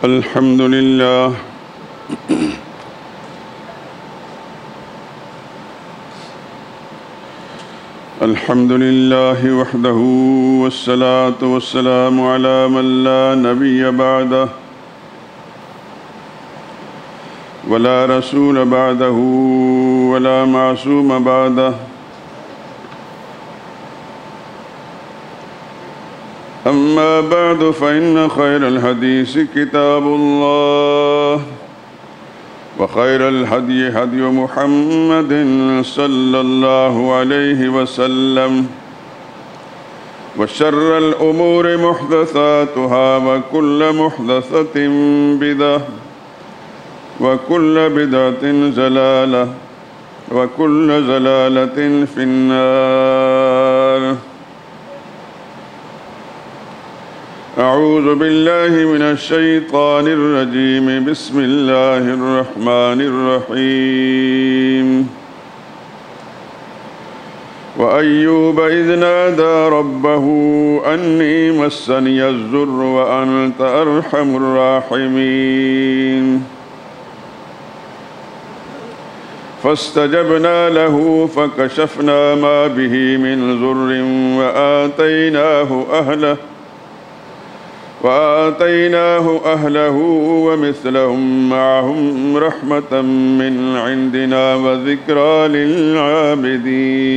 الحمد لله الحمد لله وحده والصلاة والسلام على من لا نبي بعده ولا رسول بعده ولا معصوم بعده أما بعد فإن خير الحديث كتاب الله وخير الهدي هدي محمد صلى الله عليه وسلم وشر الأمور محدثاتها وكل محدثة بدعة وكل بدعة ضلالة وكل ضلالة في النار. أعوذ بالله من الشيطان الرجيم. بسم الله الرحمن الرحيم. وأيوب إذ نادى ربه أني مسني الضر وأنت أرحم الراحمين فاستجبنا له فكشفنا ما به من ضر وآتيناه أهله ومثلهم معهم رحمة من عندنا وذكرى للعابدين.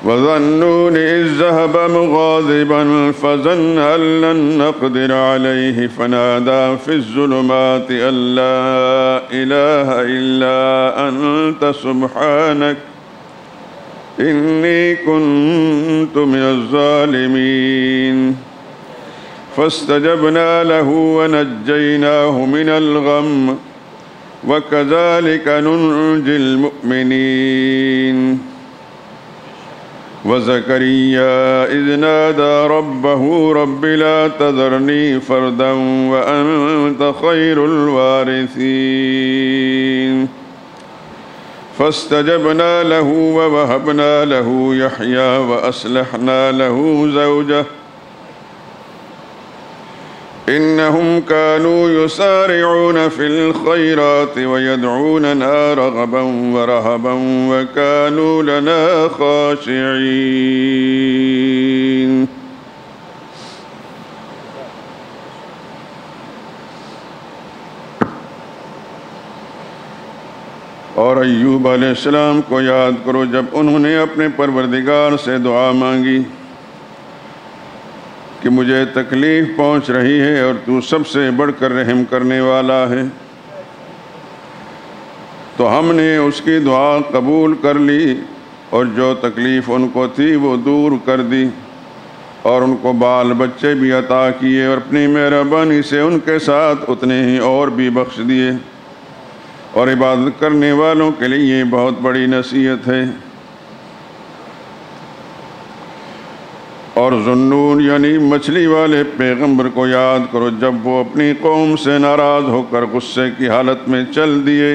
وظنون إذ ذهب مغاضبا فظن أن لن نقدر عليه فنادى في الظلمات أن لا إله إلا أنت سبحانك إني كنت من الظالمين فاستجبنا له ونجيناه من الغم وكذلك ننجي المؤمنين. وزكريا إذ نادى ربه رب لا تذرني فردا وأنت خير الوارثين فاستجبنا له ووهبنا له يحيى وأصلحنا له زوجه إنهم كانوا يسارعون في الخيرات ويدعوننا رغبا ورهبا وكانوا لنا خاشعين. اور ایوب علیہ السلام کو یاد کرو جب انہوں نے اپنے پروردگار سے دعا مانگی کہ مجھے تکلیف پہنچ رہی ہے اور تو سب سے بڑھ کر رحم کرنے والا ہے، تو ہم نے اس کی دعا قبول کر لی اور جو تکلیف ان کو تھی وہ دور کر دی اور ان کو بال بچے بھی عطا کیے اور اپنی مہربانی سے ان کے ساتھ اتنے ہی اور بھی بخش دیے. اور عبادت کرنے والوں کے لیے یہ بہت بڑی نصیحت ہے. اور ذنون یعنی مچھلی والے پیغمبر کو یاد کرو جب وہ اپنی قوم سے ناراض ہو کر غصے کی حالت میں چل دیے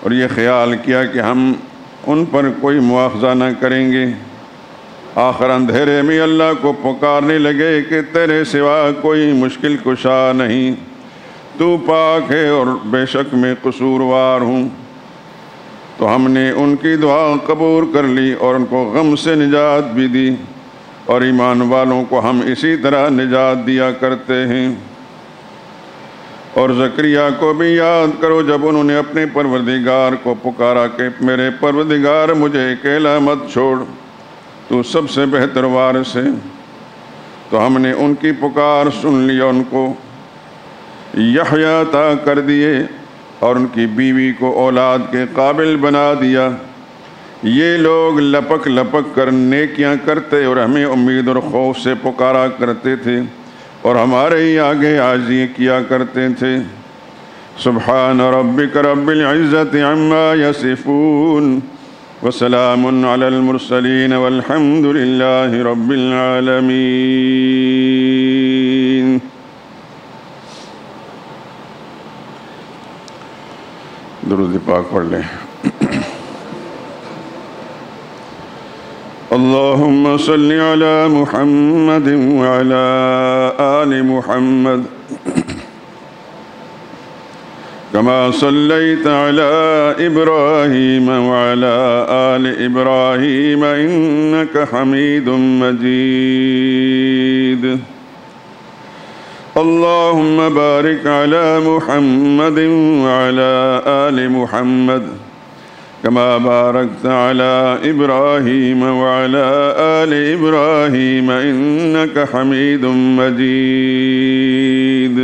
اور یہ خیال کیا کہ ہم ان پر کوئی مواخذہ نہ کریں گے. آخر اندھیرے میں اللہ کو پکارنے لگے کہ تیرے سوا کوئی مشکل کشا نہیں، تو پاک ہے اور بے شک میں قصوروار ہوں. تو ہم نے ان کی دعا قبول کر لی اور ان کو غم سے نجات بھی دی اور ایمان والوں کو ہم اسی طرح نجات دیا کرتے ہیں. اور زکریا کو بھی یاد کرو جب انہوں نے اپنے پروردگار کو پکارا کہ میرے پروردگار مجھے اکیلا مت چھوڑ، تو سب سے بہتر وارث ہے. تو ہم نے ان کی پکار سن لی اور ان کو یحییٰ عطا کر دیے اور ان کی بیوی کو اولاد کے قابل بنا دیا. یہ لوگ لپک لپک کر نیکیاں کرتے اور ہمیں امید اور خوف سے پکارا کرتے تھے اور ہمارے ہی آگے عاجزی کیا کرتے تھے. سبحان ربک رب العزت عما یصفون وسلام علی المرسلین والحمد للہ رب العالمین. درود پاک پڑھ لیں. اللهم صل على محمد وعلى آل محمد كما صليت على إبراهيم وعلى آل إبراهيم إنك حميد مجيد اللهم بارك على محمد وعلى آل محمد كما باركت على إبراهيم وعلى آل إبراهيم إنك حميد مجيد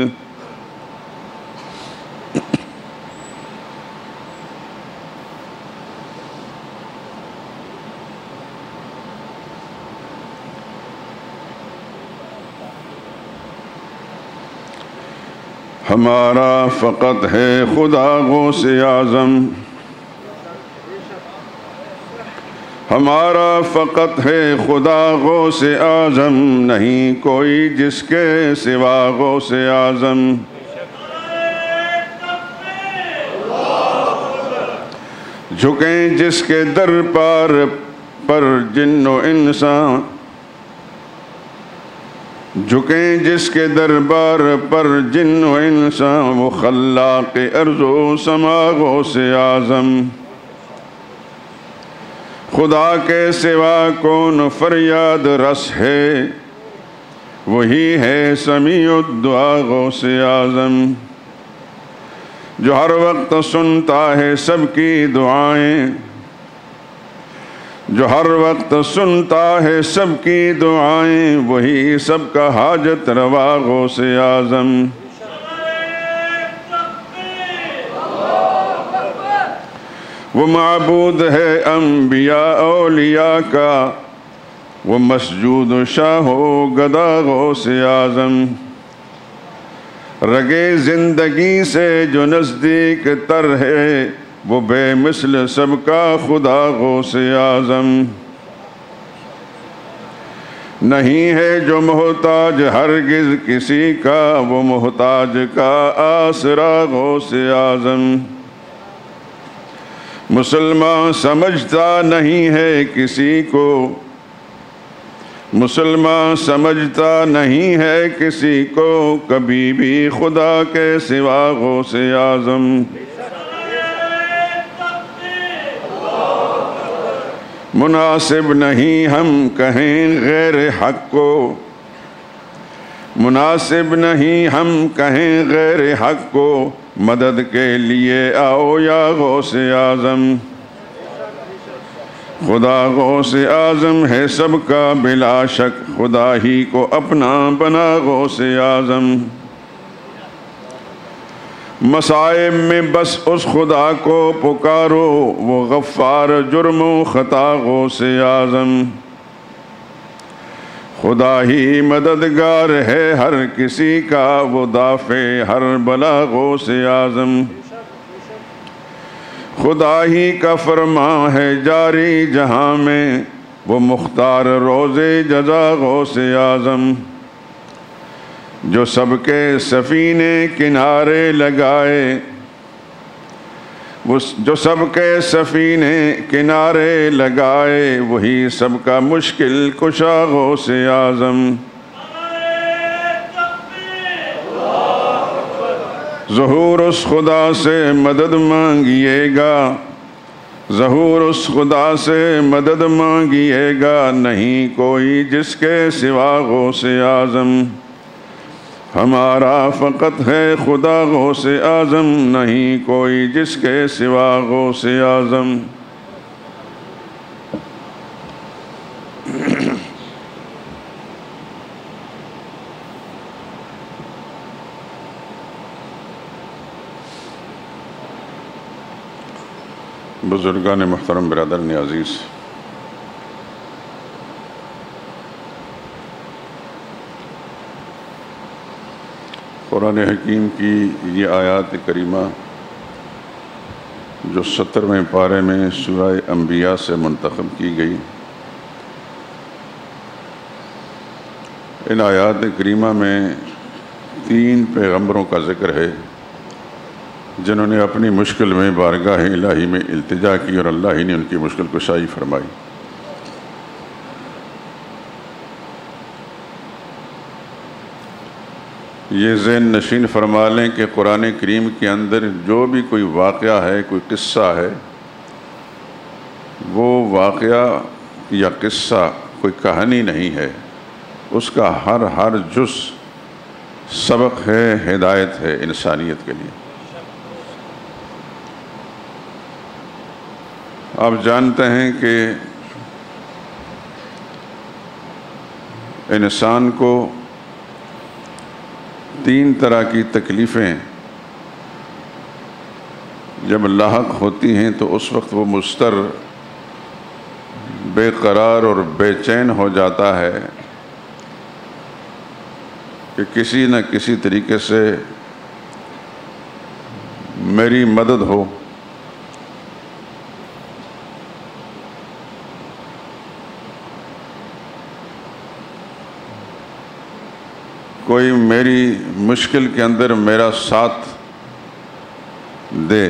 ہمارا فقط ہے خدا غوث اعظم، ہمارا فقط ہے خدا غوث اعظم، نہیں کوئی جس کے سوا غوث اعظم۔ جھکیں جس کے دربار پر جن و انسان، جھکیں جس کے دربار پر جن و انسان، وہ خلاق ارض و سما غوث اعظم۔ خدا کے سوا کون فریاد رس ہے، وہی ہے سمیع الدعا غوث اعظم، جو ہر وقت سنتا ہے سب کی دعائیں، جو ہر وقت سنتا ہے سب کی دعائیں، وہی سب کا حاجت روا غوث اعظم۔ وہ معبود ہے انبیاء اولیاء کا، وہ مسجود شاہ و گدا غوث اعظم۔ رگے زندگی سے جو نزدیک تر ہے، وہ بے مثل سب کا خدا غوث اعظم۔ نہیں ہے جو محتاج ہرگز کسی کا، وہ محتاج کا آسرا غوث اعظم۔ مسلمان سمجھتا نہیں ہے کسی کو، مسلمان سمجھتا نہیں ہے کسی کو، کبھی بھی خدا کے سوا غوث اعظم۔ مناسب نہیں ہم کہیں غیر حق کو، مناسب نہیں ہم کہیں غیر حق کو، مدد کے لیے آؤ یا غوث اعظم۔ خدا غوث اعظم ہے سب کا بلا شک، خدا ہی کو اپنا بنا غوث اعظم۔ مصائب میں بس اس خدا کو پکارو، وہ غفار جرم و خطا غوث اعظم۔ خدا ہی مددگار ہے ہر کسی کا، وہ دافع ہر بلا غوث اعظم۔ خدا ہی کا فرمان ہے جاری جہاں میں، وہ مختار روز جزا غوث اعظم۔ جو سب کے سفینے کنارے لگائے، جو سب کے سفینے کنارے لگائے، وہی سب کا مشکل کشا غوث اعظم۔ ظہور اس خدا سے مدد مانگیے گا، ظہور اس خدا سے مدد مانگیے گا، نہیں کوئی جس کے سوا غوث اعظم۔ ہمارا فقط ہے خدا غوث اعظم، نہیں کوئی جس کے سوا غوث اعظم۔ بزرگان محترم، برادران عزیز، قرآن حکیم کی یہ آیات کریمہ جو 70ویں پارے میں سورہ انبیاء سے منتخب کی گئی، ان آیات کریمہ میں 3 پیغمبروں کا ذکر ہے جنہوں نے اپنی مشکل میں بارگاہ الہی میں التجا کی اور اللہ ہی نے ان کی مشکل کشائی فرمائی۔ یہ ذہن نشین فرما لیں کہ قرآن کریم کے اندر جو بھی کوئی واقعہ ہے، کوئی قصہ ہے، وہ واقعہ یا قصہ کوئی کہانی نہیں ہے، اس کا ہر جز سبق ہے، ہدایت ہے انسانیت کے لیے۔ آپ جانتے ہیں کہ انسان کو 3 طرح کی تکلیفیں جب لاحق ہوتی ہیں تو اس وقت وہ مضطر، بے قرار اور بے چین ہو جاتا ہے کہ کسی نہ کسی طریقے سے میری مدد ہو۔ کوئی میری مشکل کے اندر میرا ساتھ دے۔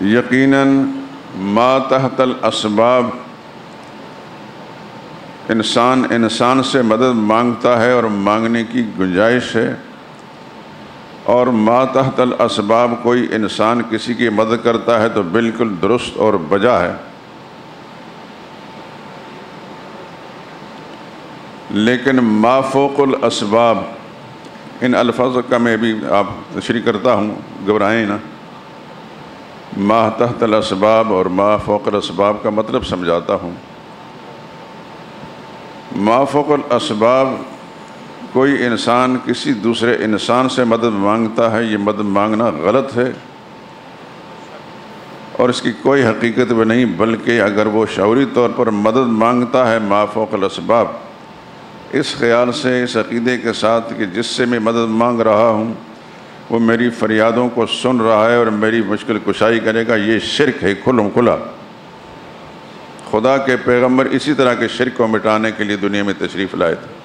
یقیناً ما تحت الاسباب، انسان سے مدد مانگتا ہے اور مانگنے کی گنجائش ہے، اور ما تحت الاسباب کوئی انسان کسی کی مدد کرتا ہے تو بالکل درست اور بجا ہے۔ لیکن ما فوق الاسباب، ان الفاظ کا میں بھی آپ تشریح کرتا ہوں، گھبرائیں نہ۔ ما تحت الاسباب اور ما فوق الاسباب کا مطلب سمجھاتا ہوں۔ ما فوق الاسباب، کوئی انسان کسی دوسرے انسان سے مدد مانگتا ہے، یہ مدد مانگنا غلط ہے اور اس کی کوئی حقیقت بھی نہیں، بلکہ اگر وہ شعوری طور پر مدد مانگتا ہے ما فوق الاسباب، اس خیال سے، اس عقیدے کے ساتھ کہ جس سے میں مدد مانگ رہا ہوں وہ میری فریادوں کو سن رہا ہے اور میری مشکل کشائی کرے گا، یہ شرک ہے کھلم کھلا۔ خدا کے پیغمبر اسی طرح کے شرک کو مٹانے کے لیے دنیا میں تشریف لائے تھے۔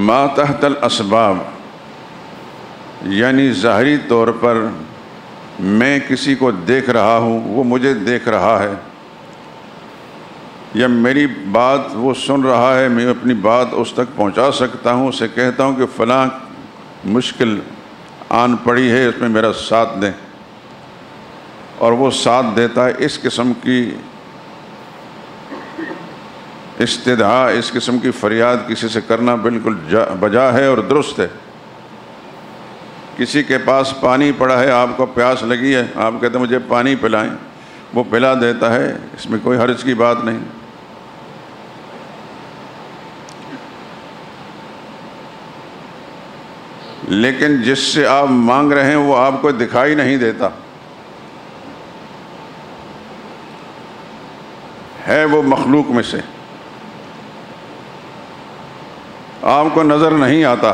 ما تحت الاسباب یعنی ظاہری طور پر میں کسی کو دیکھ رہا ہوں، وہ مجھے دیکھ رہا ہے، یا میری بات وہ سن رہا ہے، میں اپنی بات اس تک پہنچا سکتا ہوں، اسے کہتا ہوں کہ فلاں مشکل آن پڑی ہے، اس میں میرا ساتھ دیں، اور وہ ساتھ دیتا ہے۔ اس قسم کی استدعاء، اس قسم کی فریاد کسی سے کرنا بالکل بجا ہے اور درست ہے۔ کسی کے پاس پانی پڑا ہے، آپ کو پیاس لگی ہے، آپ کہتے ہیں مجھے پانی پلائیں، وہ پلا دیتا ہے، اس میں کوئی حرج کی بات نہیں۔ لیکن جس سے آپ مانگ رہے ہیں وہ آپ کو دکھائی نہیں دیتا ہے، وہ مخلوق میں سے آپ کو نظر نہیں آتا،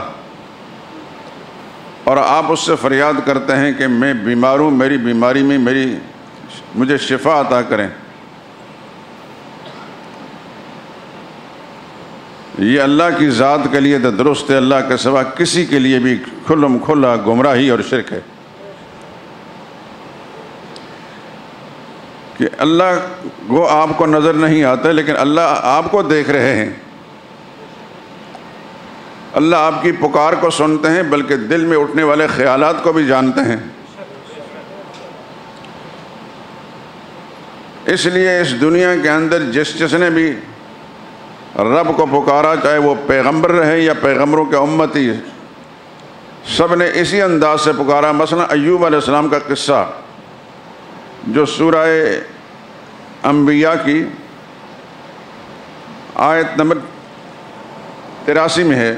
اور آپ اس سے فریاد کرتے ہیں کہ میں بیمار ہوں، میری بیماری میں مجھے شفا عطا کریں۔ یہ اللہ کی ذات کے لیے تو درست ہے، اللہ کے سوا کسی کے لیے بھی کھلم کھلا گمراہی اور شرک ہے کہ اللہ وہ آپ کو نظر نہیں آتا، لیکن اللہ آپ کو دیکھ رہے ہیں۔ اللہ آپ کی پکار کو سنتے ہیں، بلکہ دل میں اٹھنے والے خیالات کو بھی جانتے ہیں۔ اس لیے اس دنیا کے اندر جس نے بھی رب کو پکارا، چاہے وہ پیغمبر رہے یا پیغمبروں کے امتی، سب نے اسی انداز سے پکارا۔ مثلا ایوب علیہ السلام کا قصہ جو سورہ انبیاء کی آیت نمبر 83 میں ہے،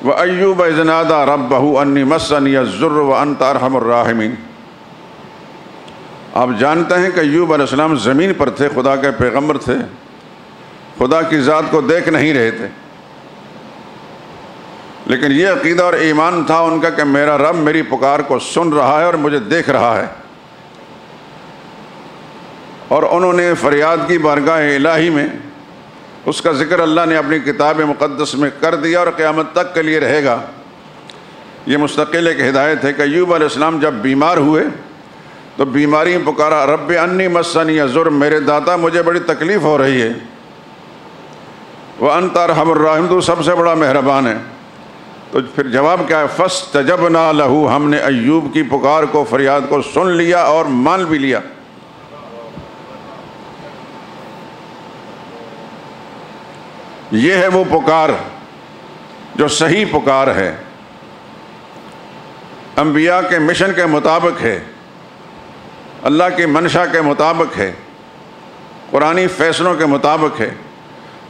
وَأَيُّوبَ إِذْ نَادَىٰ رَبَّهُ أَنِّي مَسَّنِيَ الضُّرُّ وَأَنْتَ أَرْحَمُ الرَّاحِمِينَ۔ آپ جانتے ہیں کہ ایوب علیہ السلام زمین پر تھے، خدا کے پیغمبر تھے، خدا کی ذات کو دیکھ نہیں رہے تھے، لیکن یہ عقیدہ اور ایمان تھا ان کا کہ میرا رب میری پکار کو سن رہا ہے اور مجھے دیکھ رہا ہے، اور انہوں نے فریاد کی بارگاہ الہی میں، اس کا ذکر اللہ نے اپنی کتاب مقدس میں کر دیا اور قیامت تک کے لیے رہے گا۔ یہ مستقل ایک ہدایت ہے کہ ایوب علیہ السلام جب بیمار ہوئے تو بیماری میں پکارا رب انی مسنی الضر، میرے داتا مجھے بڑی تکلیف ہو رہی ہے، وانت ارحم الراحمین، تو سب سے بڑا مہربان ہے۔ تو پھر جواب کیا ہے؟ فاستجبنا لہ، ہم نے ایوب کی پکار کو، فریاد کو سن لیا اور مان بھی لیا۔ یہ ہے وہ پکار جو صحیح پکار ہے، انبیاء کے مشن کے مطابق ہے، اللہ کی منشا کے مطابق ہے، قرآنی فیصلوں کے مطابق ہے۔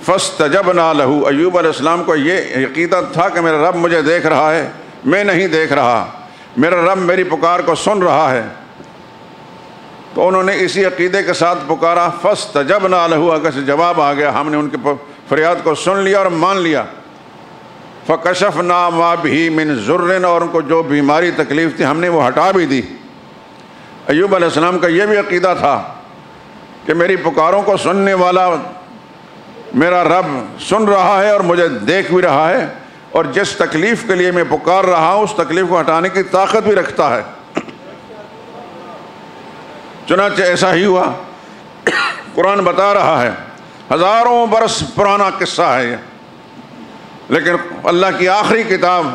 فاستجبنا لہ، ایوب علیہ السلام کو یہ عقیدہ تھا کہ میرا رب مجھے دیکھ رہا ہے، میں نہیں دیکھ رہا، میرا رب میری پکار کو سن رہا ہے۔ تو انہوں نے اسی عقیدے کے ساتھ پکارا، فاستجبنا لہ، اگر سے جواب آ گیا، ہم نے ان کی فریاد کو سن لیا اور مان لیا۔ فکشفنا ما بہ من ضر، اور ان کو جو بیماری تکلیف تھی ہم نے وہ ہٹا بھی دی۔ ایوب علیہ السلام کا یہ بھی عقیدہ تھا کہ میری پکاروں کو سننے والا میرا رب سن رہا ہے اور مجھے دیکھ بھی رہا ہے، اور جس تکلیف کے لیے میں پکار رہا ہوں اس تکلیف کو ہٹانے کی طاقت بھی رکھتا ہے۔ چنانچہ ایسا ہی ہوا۔ قرآن بتا رہا ہے، ہزاروں برس پرانا قصہ ہے یہ، لیکن اللہ کی آخری کتاب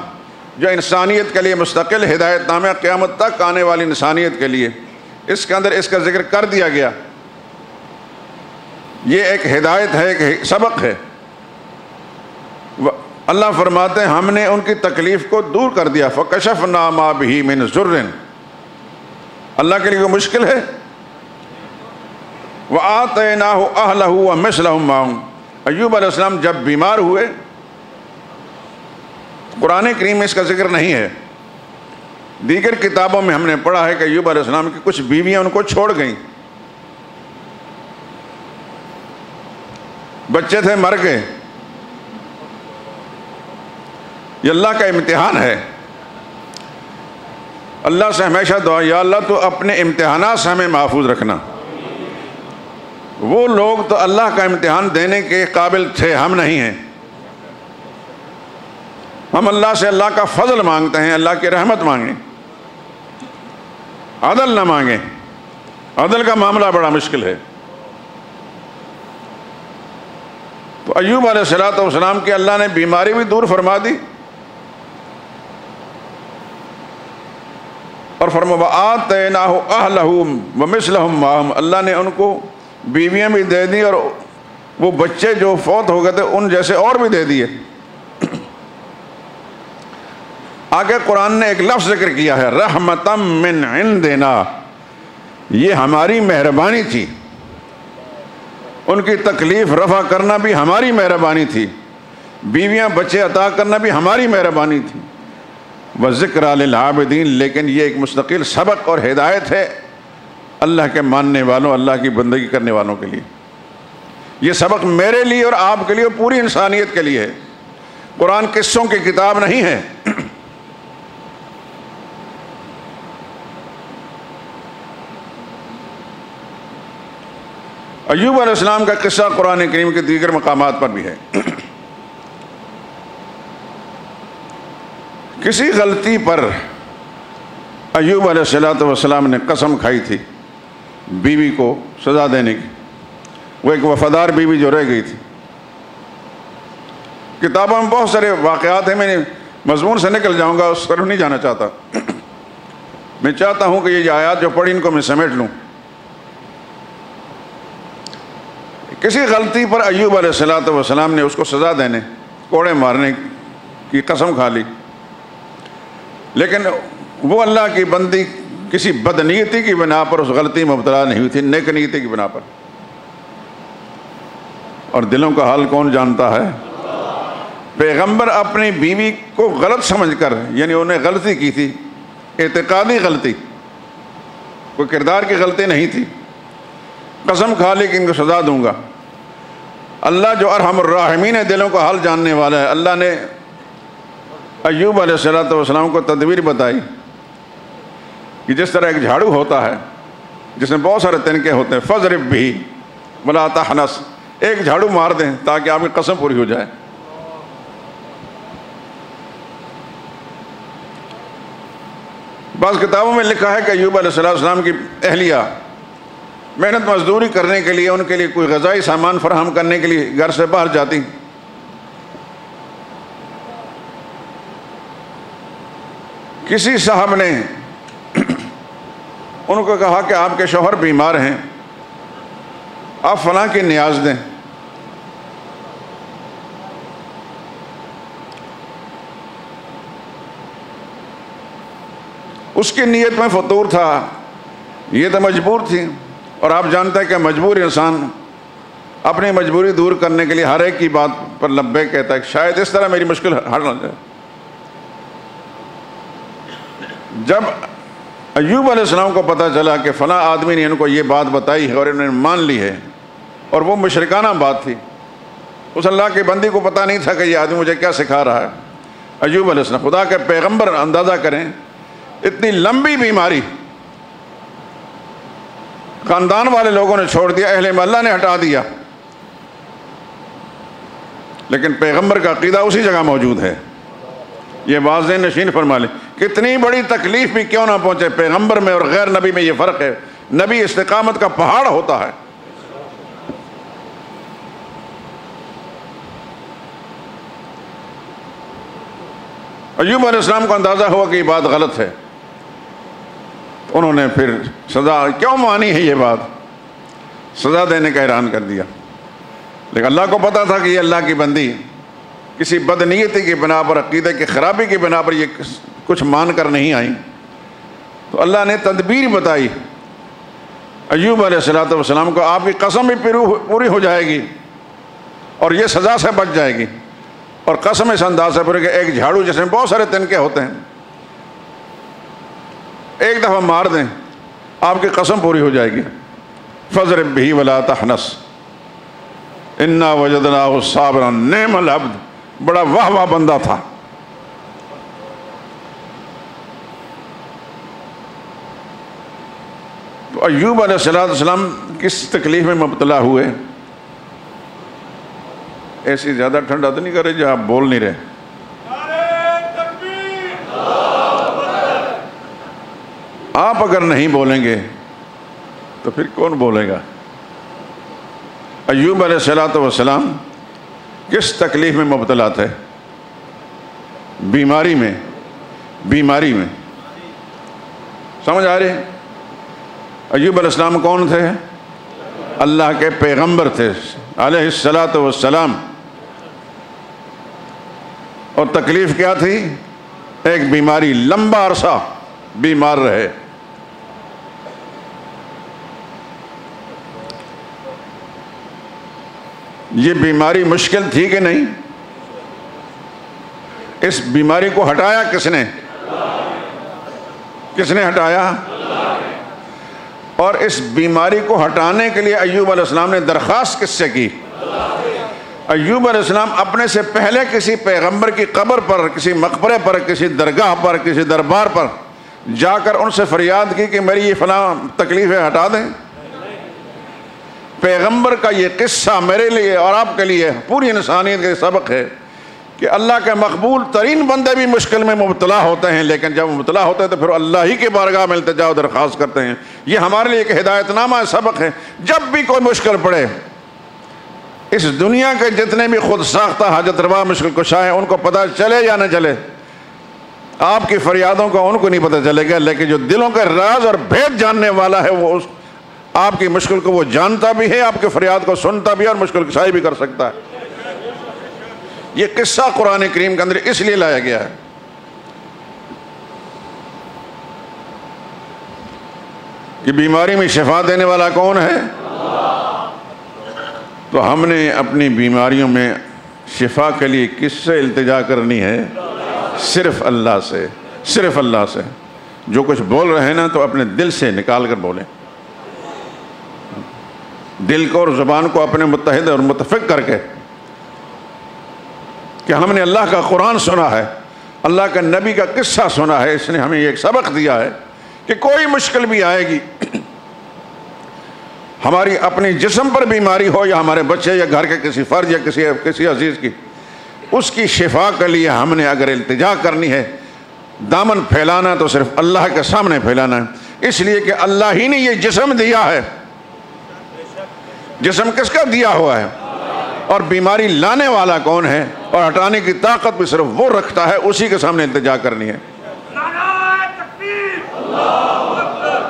جو انسانیت کے لیے مستقل ہدایت نامہ، قیامت تک آنے والی انسانیت کے لیے، اس کے اندر اس کا ذکر کر دیا گیا۔ یہ ایک ہدایت ہے، ایک سبق ہے۔ اللہ فرماتے ہیں ہم نے ان کی تکلیف کو دور کر دیا۔ فکشفنا ما بہ من ضر، اللہ کے لیے کوئی مشکل ہے؟ وآتیناہ اہلہ ومثلہم معہم، ایوب علیہ السلام جب بیمار ہوئے، قرآن کریم میں اس کا ذکر نہیں ہے، دیگر کتابوں میں ہم نے پڑھا ہے کہ ایوب علیہ السلام کی کچھ بیویاں ان کو چھوڑ گئیں، بچے تھے مر گئے۔ یہ اللہ کا امتحان ہے۔ اللہ سے ہمیشہ دعا، یا اللہ تو اپنے امتحانات سے ہمیں محفوظ رکھنا۔ وہ لوگ تو اللہ کا امتحان دینے کے قابل تھے، ہم نہیں ہیں۔ ہم اللہ سے اللہ کا فضل مانگتے ہیں، اللہ کی رحمت مانگیں، عدل نہ مانگیں۔ عدل کا معاملہ بڑا مشکل ہے۔ تو ایوب علیہ السلام کی اللہ نے بیماری بھی دور فرما دی، اور فرمایا وآتیناہ اہلہ ومثلہم معہم، اللہ نے ان کو بیویاں بھی دے دی اور وہ بچے جو فوت ہو گئے تھے ان جیسے اور بھی دے دیے۔ آگے قرآن نے ایک لفظ ذکر کیا ہے، رحمتم من عندنا، یہ ہماری مہربانی تھی، ان کی تکلیف رفع کرنا بھی ہماری مہربانی تھی، بیویاں بچے عطا کرنا بھی ہماری مہربانی تھی۔ وذکریٰ للعابدین، لیکن یہ ایک مستقل سبق اور ہدایت ہے اللہ کے ماننے والوں، اللہ کی بندگی کرنے والوں کے لیے۔ یہ سبق میرے لیے اور آپ کے لیے اور پوری انسانیت کے لیے ہے۔ قرآن قصوں کی کتاب نہیں ہے۔ ایوب علیہ السلام کا قصہ قرآن کریم کے دیگر مقامات پر بھی ہے۔ کسی غلطی پر ایوب علیہ السلام نے قسم کھائی تھی بیوی کو سزا دینے کی، وہ ایک وفادار بیوی جو رہ گئی تھی۔ کتابوں میں بہت سارے واقعات ہیں، میں مضمون سے نکل جاؤں گا، اس طرف نہیں جانا چاہتا۔ میں چاہتا ہوں کہ یہ آیات جو پڑھی ان کو میں سمیٹ لوں۔ کسی غلطی پر ایوب علیہ السلام نے اس کو سزا دینے، کوڑے مارنے کی قسم کھا لی، لیکن وہ اللہ کی بندی کسی بدنیتی کی بنا پر اس غلطی میں مبتلا نہیں ہوئی تھی، نیک نیتی کی بنا پر۔ اور دلوں کا حال کون جانتا ہے؟ پیغمبر اپنی بیوی کو غلط سمجھ کر، یعنی انہیں غلطی کی تھی، اعتقادی غلطی، کوئی کردار کی غلطی نہیں تھی، قسم کھا لی کہ ان کو سزا دوں گا۔ اللہ جو ارحم الراحمین ہے، دلوں کا حال جاننے والا ہے، اللہ نے ایوب علیہ السلام کو تدبیر بتائی کہ جس طرح ایک جھاڑو ہوتا ہے جس میں بہت سارے تنکے ہوتے ہیں، فضرب بھی ولا تحنس، ایک جھاڑو مار دیں تاکہ آپ کی قسم پوری ہو جائے۔ بعض کتابوں میں لکھا ہے کہ ایوب علیہ السلام کی اہلیہ محنت مزدوری کرنے کے لیے، ان کے لیے کوئی غذائی سامان فراہم کرنے کے لیے گھر سے باہر جاتی. کسی صاحب نے ان کو کہا کہ آپ کے شوہر بیمار ہیں، آپ فلاں کی نیاز دیں. اس کی نیت میں فطور تھا، یہ تو مجبور تھی، اور آپ جانتے ہیں کہ مجبور انسان اپنی مجبوری دور کرنے کے لیے ہر ایک کی بات پر لبیک کہتا ہے، شاید اس طرح میری مشکل حل ہو جائے. جب ایوب علیہ السلام کو پتہ چلا کہ فلاں آدمی نے ان کو یہ بات بتائی ہے اور انہوں نے مان لی ہے، اور وہ مشرکانہ بات تھی، اس اللہ کے بندی کو پتہ نہیں تھا کہ یہ آدمی مجھے کیا سکھا رہا ہے. ایوب علیہ السلام خدا کے پیغمبر، اندازہ کریں اتنی لمبی بیماری خاندان والے لوگوں نے چھوڑ دیا، اہل محلہ نے ہٹا دیا، لیکن پیغمبر کا عقیدہ اسی جگہ موجود ہے. یہ واضح نشین فرما لیں، کتنی بڑی تکلیف بھی کیوں نہ پہنچے، پیغمبر میں اور غیر نبی میں یہ فرق ہے. نبی استقامت کا پہاڑ ہوتا ہے. ایوب علیہ السلام کو اندازہ ہوا کہ یہ بات غلط ہے. انہوں نے پھر سزا کیوں مانی ہے، یہ بات سزا دینے کا اعلان کر دیا. لیکن اللہ کو پتا تھا کہ یہ اللہ کی بندی کسی بدنیتی کی بنا پر، عقیدے کی خرابی کی بنا پر یہ کچھ مان کر نہیں آئیں. تو اللہ نے تدبیر بتائی ایوب علیہ السلام کو، آپ کی قسم بھی پوری ہو جائے گی اور یہ سزا سے بچ جائے گی. اور قسم اس انداز سے پوری کہ ایک جھاڑو جس میں بہت سارے تنکے ہوتے ہیں، ایک دفعہ مار دیں آپ کی قسم پوری ہو جائے گی. فَاضْرِب بِهِ وَلَا تَحْنَثْ إِنَّا وَجَدْنَاهُ صَابِرًا نِعْمَ الْعَبْدُ. بڑا واہ واہ بندہ تھا. تو ایوب علیہ السلام کس تکلیف میں مبتلا ہوئے. ایسی زیادہ ٹھنڈا تو نہیں کر رہے جو آپ بول نہیں رہے. آپ اگر نہیں بولیں گے تو پھر کون بولے گا. ایوب علیہ السلام کس تکلیف میں مبتلا تھے. بیماری میں سمجھ آ رہی ہے. ایوب علیہ السلام کون تھے؟ اللہ کے پیغمبر تھے علیہ السلام. اور تکلیف کیا تھی؟ ایک بیماری، لمبا عرصہ بیمار رہے. یہ بیماری مشکل تھی کہ نہیں؟ اس بیماری کو ہٹایا کس نے؟ ہٹایا؟ اور اس بیماری کو ہٹانے کے لیے ایوب علیہ السلام نے درخواست کس سے کی؟ ایوب علیہ السلام اپنے سے پہلے کسی پیغمبر کی قبر پر، کسی مقبرے پر، کسی درگاہ پر، کسی دربار پر جا کر ان سے فریاد کی کہ میری یہ فلاں تکلیفیں ہٹا دیں. پیغمبر کا یہ قصہ میرے لیے اور آپ کے لیے پوری انسانیت کا سبق ہے کہ اللہ کے مقبول ترین بندے بھی مشکل میں مبتلا ہوتے ہیں، لیکن جب مبتلا ہوتے ہیں تو پھر اللہ ہی کی بارگاہ میں التجا و درخواست کرتے ہیں. یہ ہمارے لیے ایک ہدایت نامہ ہے، سبق ہے. جب بھی کوئی مشکل پڑے، اس دنیا کے جتنے بھی خود ساختہ حاجت روا مشکل کشا ہیں ان کو پتہ چلے یا نہ چلے، آپ کی فریادوں کا ان کو نہیں پتہ چلے گا، لیکن جو دلوں کے راز اور بھید جاننے والا ہے وہ آپ کی مشکل کو وہ جانتا بھی ہے، آپ کے فریاد کو سنتا بھی ہے اور مشکل کشائی بھی کر سکتا ہے. یہ قصہ قرآن کریم کے اندر اس لیے لایا گیا ہے کہ بیماری میں شفا دینے والا کون ہے؟ تو ہم نے اپنی بیماریوں میں شفا کے لیے کس سے التجا کرنی ہے؟ صرف اللہ سے. صرف اللہ سے. جو کچھ بول رہے ہیں نا تو اپنے دل سے نکال کر بولیں. دل کو اور زبان کو اپنے متحد اور متفق کر کے کہ ہم نے اللہ کا قرآن سنا ہے، اللہ کا نبی کا قصہ سنا ہے، اس نے ہمیں ایک سبق دیا ہے کہ کوئی مشکل بھی آئے گی، ہماری اپنی جسم پر بیماری ہو یا ہمارے بچے یا گھر کے کسی فرد یا کسی عزیز کی، اس کی شفا کے لیے ہم نے اگر التجا کرنی ہے، دامن پھیلانا تو صرف اللہ کے سامنے پھیلانا ہے، اس لیے کہ اللہ ہی نے یہ جسم دیا ہے۔ جسم کس کا دیا ہوا ہے؟ اور بیماری لانے والا کون ہے اور ہٹانے کی طاقت بھی صرف وہ رکھتا ہے، اسی کے سامنے التجا کرنی ہے۔ نعرہ تکبیر، اللہ اکبر۔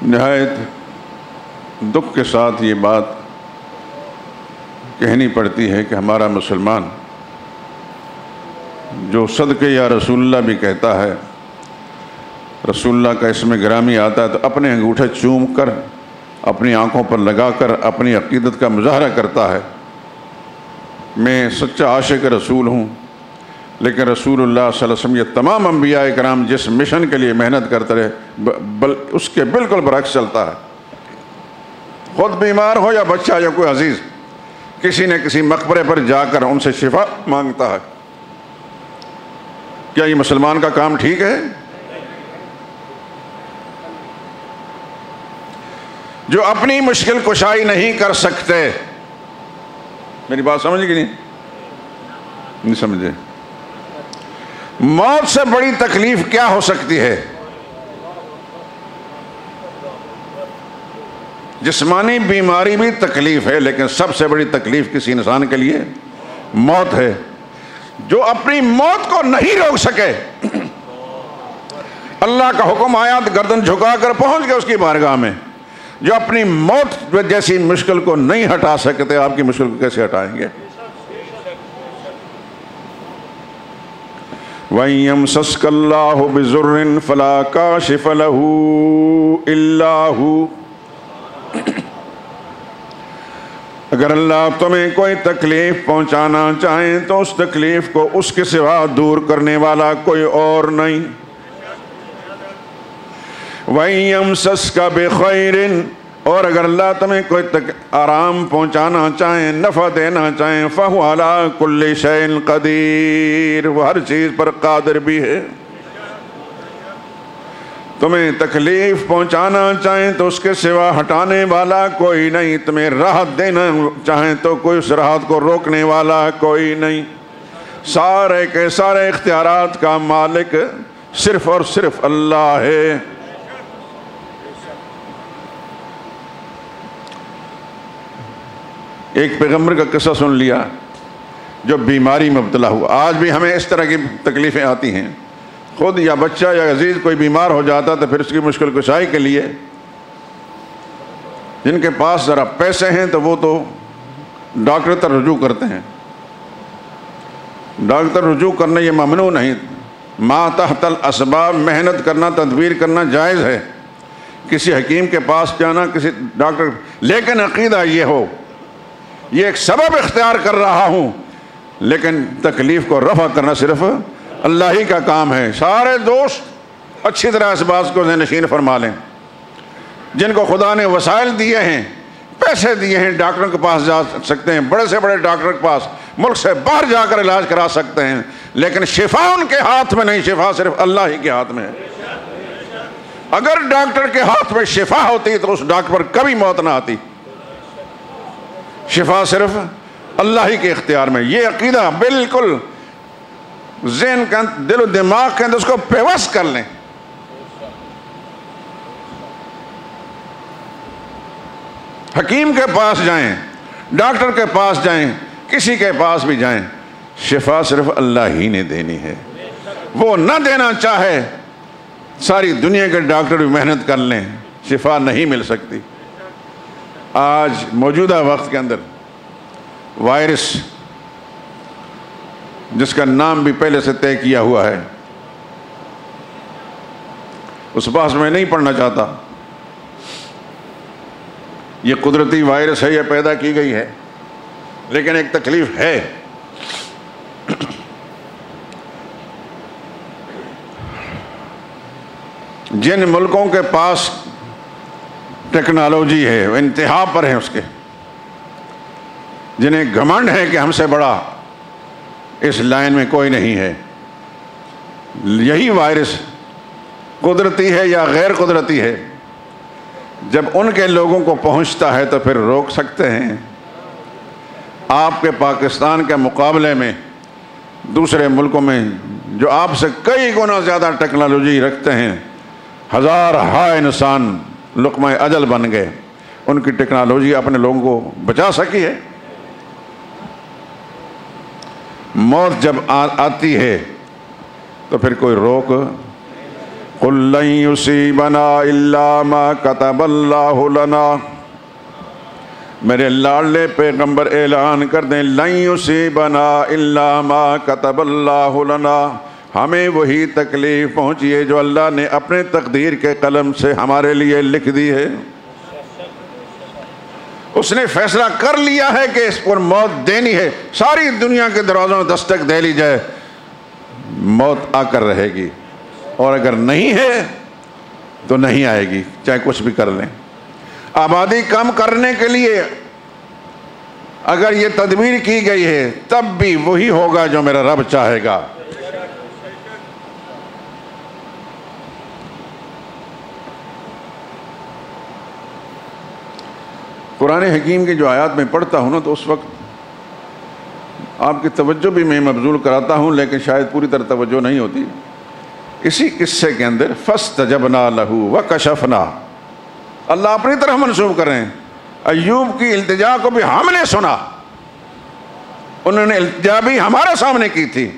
نہایت دکھ کے ساتھ یہ بات کہنی پڑتی ہے کہ ہمارا مسلمان جو صدقے یا رسول اللہ بھی کہتا ہے، رسول اللہ کا اسم گرامی آتا ہے تو اپنے انگوٹھے چوم کر اپنی آنکھوں پر لگا کر اپنی عقیدت کا مظاہرہ کرتا ہے، میں سچا عاشق رسول ہوں۔ لیکن رسول اللہ صلی اللہ علیہ وسلم یہ تمام انبیاء کرام جس مشن کے لیے محنت کرتے رہے اس کے بالکل برعکس چلتا ہے۔ خود بیمار ہو یا بچہ یا کوئی عزیز، کسی نہ کسی مقبرے پر جا کر ان سے شفا مانگتا ہے۔ کیا یہ مسلمان کا کام ٹھیک ہے؟ جو اپنی مشکل کشائی نہیں کر سکتے، میری بات سمجھ گئی نہیں سمجھے؟ موت سے بڑی تکلیف کیا ہو سکتی ہے؟ جسمانی بیماری بھی تکلیف ہے، لیکن سب سے بڑی تکلیف کسی انسان کے لیے موت ہے۔ جو اپنی موت کو نہیں روک سکے، اللہ کا حکم آیا تو گردن جھکا کر پہنچ گئے اس کی بارگاہ میں۔ جو اپنی موت جیسی مشکل کو نہیں ہٹا سکتے، آپ کی مشکل کو کیسے ہٹائیں گے؟ وَإِن يَمْسَسْكَ اللَّهُ بِضُرٍّ فَلَا كَاشِفَ لَهُ إِلَّا هُوَ۔ اگر اللہ تمہیں کوئی تکلیف پہنچانا چاہیں تو اس تکلیف کو اس کے سوا دور کرنے والا کوئی اور نہیں۔ وَإِن يَمْسَسْكَ بِخَيْرٍ، اور اگر اللہ تمہیں کوئی آرام پہنچانا چاہیں، نفع دینا چاہیں، فَهُوَ عَلَىٰ كُلِّ شَيْءٍ قَدِيرٌ، وہ ہر چیز پر قادر بھی ہے۔ تمہیں تکلیف پہنچانا چاہیں تو اس کے سوا ہٹانے والا کوئی نہیں، تمہیں راحت دینا چاہیں تو کوئی اس راحت کو روکنے والا کوئی نہیں۔ سارے کے سارے اختیارات کا مالک صرف اور صرف اللہ ہے۔ ایک پیغمبر کا قصہ سن لیا جو بیماری میں مبتلا ہوا۔ آج بھی ہمیں اس طرح کی تکلیفیں آتی ہیں، خود یا بچہ یا عزیز کوئی بیمار ہو جاتا تو پھر اس کی مشکل کشائی کے لیے جن کے پاس ذرا پیسے ہیں تو وہ تو ڈاکٹر تک رجوع کرتے ہیں۔ ڈاکٹر رجوع کرنا یہ ممنوع نہیں، ما تحت الاسباب، محنت کرنا، تدبیر کرنا جائز ہے، کسی حکیم کے پاس جانا، کسی ڈاکٹر، لیکن عقیدہ یہ ہو یہ ایک سبب اختیار کر رہا ہوں، لیکن تکلیف کو رفع کرنا صرف اللہ ہی کا کام ہے۔ سارے دوست اچھی طرح اس بات کو ذہن نشین فرما لیں، جن کو خدا نے وسائل دیے ہیں، پیسے دیے ہیں، ڈاکٹروں کے پاس جا سکتے ہیں، بڑے سے بڑے ڈاکٹر کے پاس، ملک سے باہر جا کر علاج کرا سکتے ہیں، لیکن شفا ان کے ہاتھ میں نہیں، شفا صرف اللہ ہی کے ہاتھ میں ہے۔ اگر ڈاکٹر کے ہاتھ میں شفا ہوتی تو اس ڈاکٹر پر کبھی موت نہ آتی۔ شفا صرف اللہ ہی کے اختیار میں۔ یہ عقیدہ بالکل ذہن کا، دل و دماغ کے اندر اس کو پیوست کر لیں۔ حکیم کے پاس جائیں، ڈاکٹر کے پاس جائیں، کسی کے پاس بھی جائیں، شفا صرف اللہ ہی نے دینی ہے۔ وہ نہ دینا چاہے ساری دنیا کے ڈاکٹر بھی محنت کر لیں، شفا نہیں مل سکتی۔ آج موجودہ وقت کے اندر وائرس جس کا نام بھی پہلے سے طے کیا ہوا ہے، اس بحث میں نہیں پڑھنا چاہتا، یہ قدرتی وائرس ہے، یہ پیدا کی گئی ہے، لیکن ایک تکلیف ہے۔ جن ملکوں کے پاس ٹیکنالوجی ہے وہ انتہا پر ہیں، اس کے جنہیں گھمنڈ ہے کہ ہم سے بڑا اس لائن میں کوئی نہیں ہے، یہی وائرس قدرتی ہے یا غیر قدرتی ہے، جب ان کے لوگوں کو پہنچتا ہے تو پھر روک سکتے ہیں؟ آپ کے پاکستان کے مقابلے میں دوسرے ملکوں میں جو آپ سے کئی گنا زیادہ ٹیکنالوجی رکھتے ہیں، ہزار ہا انسان لقمہ اجل بن گئے، ان کی ٹیکنالوجی اپنے لوگوں کو بچا سکی ہے؟ موت جب آتی ہے تو پھر کوئی روک؟ قُلْ لَن يُصِيبَنَا إِلَّا مَا كَتَبَ اللَّهُ لَنَا، میرے لاڈلے پیغمبر اعلان کر دیں، لَن يُصِيبَنَا إِلَّا مَا كَتَبَ اللَّهُ لَنَا، ہمیں وہی تکلیف پہنچی ہے جو اللہ نے اپنے تقدیر کے قلم سے ہمارے لیے لکھ دی ہے۔ اس نے فیصلہ کر لیا ہے کہ اس پر موت دینی ہے، ساری دنیا کے دروازوں میں دستک دے لی جائے، موت آ کر رہے گی، اور اگر نہیں ہے تو نہیں آئے گی، چاہے کچھ بھی کر لیں۔ آبادی کم کرنے کے لیے اگر یہ تدبیر کی گئی ہے تب بھی وہی ہوگا جو میرا رب چاہے گا۔ قرآن حکیم کی جو آیات میں پڑھتا ہوں نا تو اس وقت آپ کی توجہ بھی میں مبذول کراتا ہوں، لیکن شاید پوری طرح توجہ نہیں ہوتی۔ اسی قصے کے اندر فَاسْتَجَبْنَا لَهُ وَكَشَفْنَا، اللہ اپنی طرف منسوب کر رہے ہیں، ایوب کی التجا کو بھی ہم نے سنا، انہوں نے التجا بھی ہمارے سامنے کی تھی،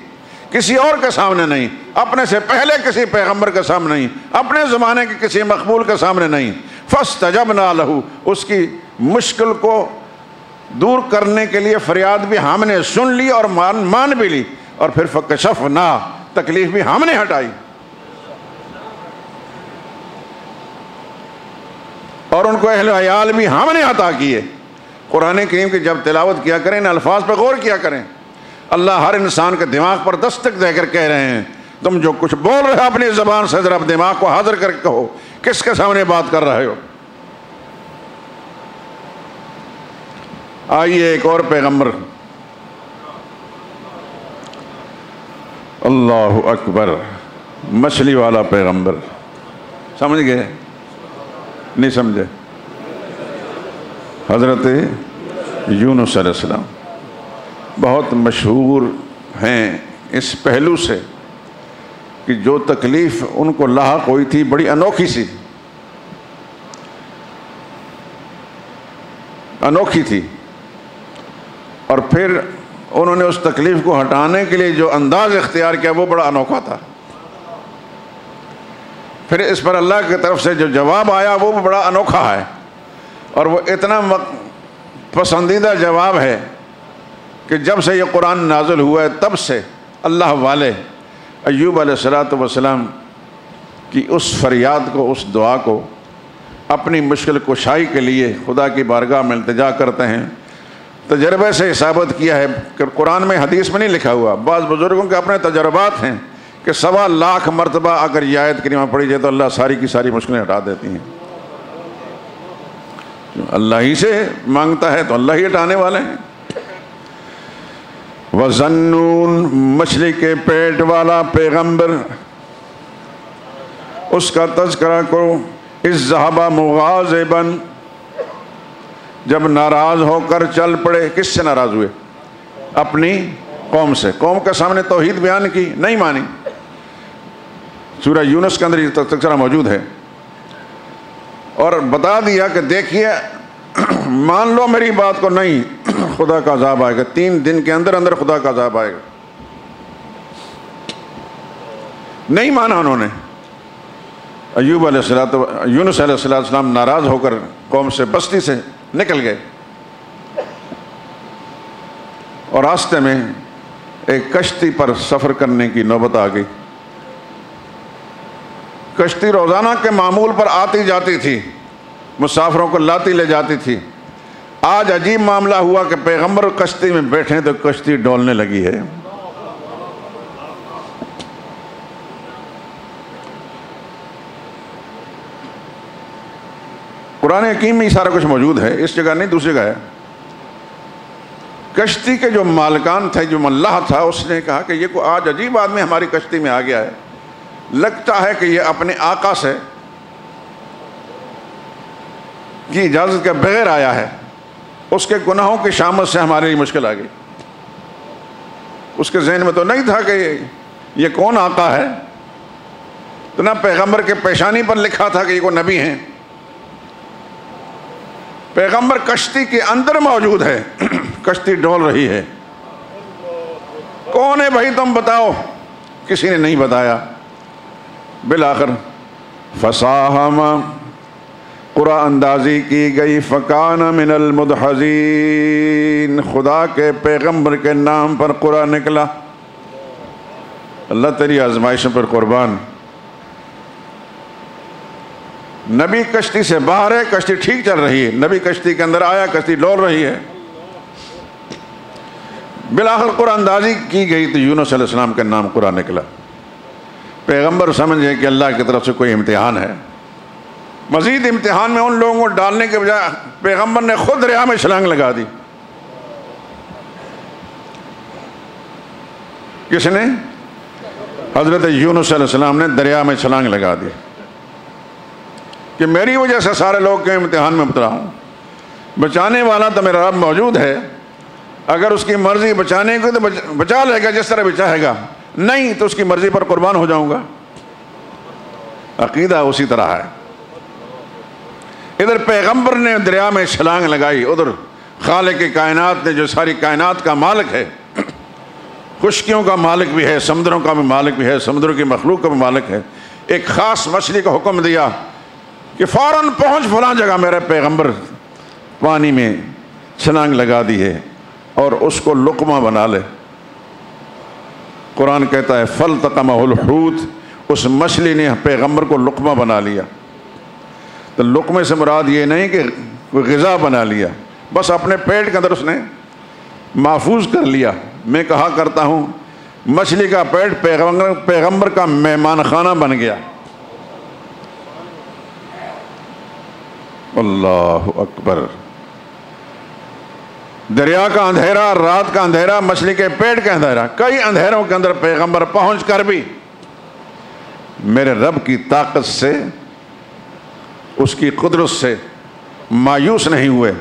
کسی اور کے سامنے نہیں، اپنے سے پہلے کسی پیغمبر کے سامنے نہیں، اپنے زمانے کے کسی مقبول کے سامنے نہیں۔ فَاسْتَجَبْنَا لَهُ، اس کی مشکل کو دور کرنے کے لیے فریاد بھی ہم نے سن لی اور مان بھی لی، اور پھر فَكَشَفْنَا، تکلیف بھی ہم نے ہٹائی، اور ان کو اہل عیال بھی ہم نے عطا کیے۔ قرآن کریم کی جب تلاوت کیا کریں ان الفاظ پہ غور کیا کریں، اللہ ہر انسان کے دماغ پر دستک دے کر کہہ رہے ہیں، تم جو کچھ بول رہے ہو اپنی زبان سے ذرا دماغ کو حاضر کر کے کہو، کس کے سامنے بات کر رہے ہو؟ آئیے ایک اور پیغمبر، اللہ اکبر، مچھلی والا پیغمبر، سمجھ گئے؟ نہیں سمجھے؟ حضرت یونس علیہ السلام بہت مشہور ہیں اس پہلو سے کہ جو تکلیف ان کو لاحق ہوئی تھی بڑی انوکھی سی، انوکھی تھی، اور پھر انہوں نے اس تکلیف کو ہٹانے کے لیے جو انداز اختیار کیا وہ بڑا انوکھا تھا، پھر اس پر اللہ کی طرف سے جو جواب آیا وہ بھی بڑا انوکھا ہے، اور وہ اتنا پسندیدہ جواب ہے کہ جب سے یہ قرآن نازل ہوا ہے تب سے اللہ والے ایوب علیہ السلام کی اس فریاد کو، اس دعا کو اپنی مشکل کشائی کے لیے خدا کی بارگاہ میں التجا کرتے ہیں۔ تجربے سے ثابت کیا ہے کہ قرآن میں، حدیث میں نہیں لکھا ہوا، بعض بزرگوں کے اپنے تجربات ہیں کہ 1.25 لاکھ مرتبہ اگر یہ آیت کریمہ پڑھی جائے تو اللہ ساری کی ساری مشکلیں ہٹا دیتی ہیں۔ اللہ ہی سے مانگتا ہے تو اللہ ہی ہٹانے والے ہیں۔ وَذَنُّونَ، مچھلی کے پیٹ والا پیغمبر، اس کا تذکرہ کرو، اِذ ذَهَبَ مُغَاضِبًا، جب ناراض ہو کر چل پڑے۔ کس سے ناراض ہوئے؟ اپنی قوم سے۔ قوم کے سامنے توحید بیان کی، نہیں مانی۔ سورہ یونس کے اندر یہ تذکرہ موجود ہے، اور بتا دیا کہ دیکھیے مان لو میری بات کو، نہیں خدا کا عذاب آئے گا، 3 دن کے اندر اندر خدا کا عذاب آئے گا۔ نہیں مانا انہوں نے۔ یونس علیہ السلام ناراض ہو کر قوم سے، بستی سے نکل گئے، اور راستے میں ایک کشتی پر سفر کرنے کی نوبت آ گئی۔ کشتی روزانہ کے معمول پر آتی جاتی تھی، مسافروں کو لاتی لے جاتی تھی۔ آج عجیب معاملہ ہوا کہ پیغمبر کشتی میں بیٹھے تو کشتی ڈولنے لگی ہے۔ قرآن حکیم میں سارا کچھ موجود ہے، اس جگہ نہیں دوسری جگہ ہے۔ کشتی کے جو مالکان تھے، جو ملاح تھا، اس نے کہا کہ یہ کوئی آج عجیب آدمی ہماری کشتی میں آ گیا ہے، لگتا ہے کہ یہ اپنے آقا سے کی اجازت کے بغیر آیا ہے، اس کے گناہوں کی شامت سے ہمارے لیے مشکل آ گئی۔ اس کے ذہن میں تو نہیں تھا کہ یہ کون آقا ہے، تو نہ پیغمبر کے پیشانی پر لکھا تھا کہ یہ کوئی نبی ہیں۔ پیغمبر کشتی کے اندر موجود ہے، کشتی ڈول رہی ہے، کون ہے بھائی تم بتاؤ؟ کسی نے نہیں بتایا۔ بالآخر فساہم، قرآن اندازی کی گئی، فکان من المدحضین، خدا کے پیغمبر کے نام پر قرآن نکلا۔ اللہ تیری آزمائشوں پر قربان۔ نبی کشتی سے باہر ہے، کشتی ٹھیک چل رہی ہے، نبی کشتی کے اندر آیا، کشتی ڈول رہی ہے۔ بالآخر قرآن اندازی کی گئی تو یونس علیہ السلام کا نام قرآن نکلا۔ پیغمبر سمجھے کہ اللہ کی طرف سے کوئی امتحان ہے۔ مزید امتحان میں ان لوگوں کو ڈالنے کے بجائے پیغمبر نے خود دریا میں چھلانگ لگا دی۔ کس نے؟ حضرت یونس علیہ السلام نے دریا میں چھلانگ لگا دی کہ میری وجہ سے سارے لوگ کے امتحان میں مبتلا ہوں۔ بچانے والا تو میرا رب موجود ہے، اگر اس کی مرضی بچانے کو تو بچا لے گا جس طرح بھی چاہے گا، نہیں تو اس کی مرضی پر قربان ہو جاؤں گا۔ عقیدہ اسی طرح ہے۔ ادھر پیغمبر نے دریا میں چھلانگ لگائی، ادھر خالق کائنات نے جو ساری کائنات کا مالک ہے، خشکیوں کا مالک بھی ہے، سمندروں کا بھی مالک بھی ہے، سمندروں کی مخلوق کا بھی مالک ہے، ایک خاص مچھلی کا حکم دیا کہ فوراً پہنچ فلاں جگہ، میرے پیغمبر پانی میں چھلانگ لگا دی ہے اور اس کو لقمہ بنا لے۔ قرآن کہتا ہے فَالْتَقَمَهُ الْحُوتُ، اس مچھلی نے پیغمبر کو لقمہ بنا لیا۔ تو لقمے سے مراد یہ نہیں کہ کوئی غذا بنا لیا، بس اپنے پیٹ کے اندر اس نے محفوظ کر لیا۔ میں کہا کرتا ہوں مچھلی کا پیٹ پیغمبر کا مہمان خانہ بن گیا۔ اللہ اکبر۔ دریا کا اندھیرا، رات کا اندھیرا، مچھلی کے پیٹ کا اندھیرا، کئی اندھیروں کے اندر پیغمبر پہنچ کر بھی میرے رب کی طاقت سے، اس کی قدرت سے مایوس نہیں ہوئے۔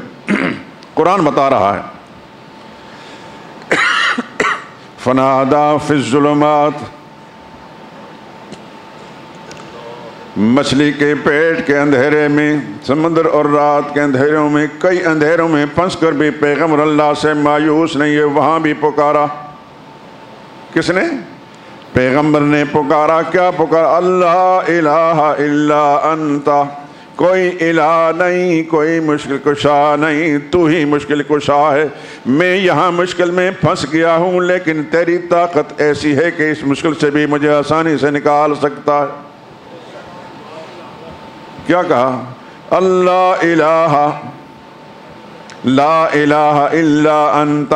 قرآن بتا رہا ہے فنادا فی الظلمات، مچھلی کے پیٹ کے اندھیرے میں، سمندر اور رات کے اندھیروں میں، کئی اندھیروں میں پھنس کر بھی پیغمبر اللہ سے مایوس نہیں ہے، وہاں بھی پکارا۔ کس نے؟ پیغمبر نے پکارا۔ کیا پکارا؟ اللہ الہ الا انت، کوئی الہ نہیں، کوئی مشکل کشا نہیں، تو ہی مشکل کشا ہے۔ میں یہاں مشکل میں پھنس گیا ہوں، لیکن تیری طاقت ایسی ہے کہ اس مشکل سے بھی مجھے آسانی سے نکال سکتا ہے۔ کیا کہا؟ اللہ الہ لا الہ الا انت،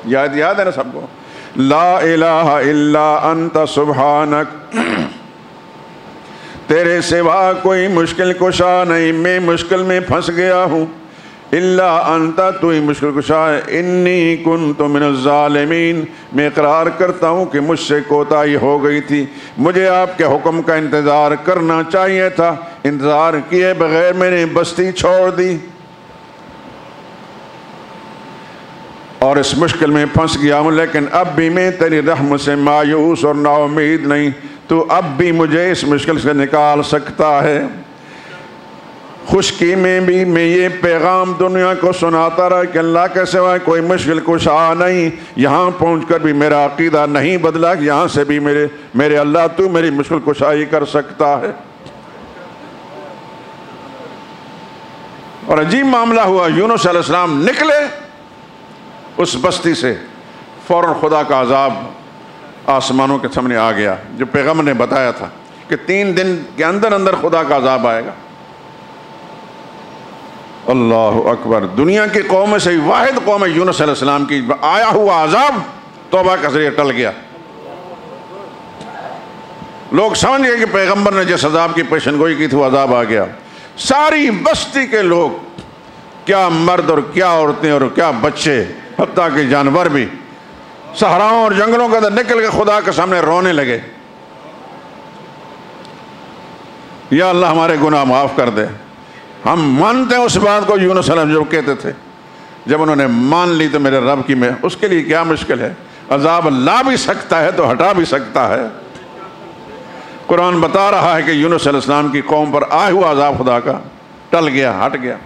یاد ہے نا سب کو؟ لا الہ الا انت سبحانک، تیرے سوا کوئی مشکل کشا نہیں، میں مشکل میں پھنس گیا ہوں۔ الا انت، تو ہی مشکل کشا ہے۔ انی کنت من الظالمین، میں اقرار کرتا ہوں کہ مجھ سے کوتاہی ہو گئی تھی، مجھے آپ کے حکم کا انتظار کرنا چاہیے تھا، انتظار کیے بغیر میں نے بستی چھوڑ دی اور اس مشکل میں پھنس گیا ہوں، لیکن اب بھی میں تیری رحمت سے مایوس اور نا امید نہیں، تو اب بھی مجھے اس مشکل سے نکال سکتا ہے۔ خشکی میں بھی میں یہ پیغام دنیا کو سناتا رہا کہ اللہ کے سوا کوئی مشکل کشا نہیں، یہاں پہنچ کر بھی میرا عقیدہ نہیں بدلا کہ یہاں سے بھی میرے اللہ تو میری مشکل کشائی کر سکتا ہے۔ اور عجیب معاملہ ہوا، یونس علیہ السلام نکلے اس بستی سے، فوراً خدا کا عذاب آسمانوں کے سامنے آ گیا، جو پیغمبر نے بتایا تھا کہ 3 دن کے اندر اندر خدا کا عذاب آئے گا۔ اللہ اکبر۔ دنیا کی قوم سے واحد قوم یونس علیہ السلام کی آیا ہوا عذاب توبہ کا ذریعہ ٹل گیا۔ لوگ سمجھ گئے کہ پیغمبر نے جس عذاب کی پیشن گوئی کی تھی وہ عذاب آ گیا۔ ساری بستی کے لوگ، کیا مرد اور کیا عورتیں اور کیا بچے، حتیٰ کہ جانور بھی صحراؤں اور جنگلوں کے اندر نکل کے خدا کے سامنے رونے لگے۔ یا اللہ ہمارے گناہ معاف کر دے۔ ہم مانتے ہیں اس بات کو یونس علیہ السلام جو کہتے تھے، جب انہوں نے مان لی تو میرے رب کی میں، اس کے لیے کیا مشکل ہے؟ عذاب لا بھی سکتا ہے تو ہٹا بھی سکتا ہے۔ قرآن بتا رہا ہے کہ یونس علیہ السلام کی قوم پر آیا ہوا عذاب خدا کا ٹل گیا، ہٹ گیا۔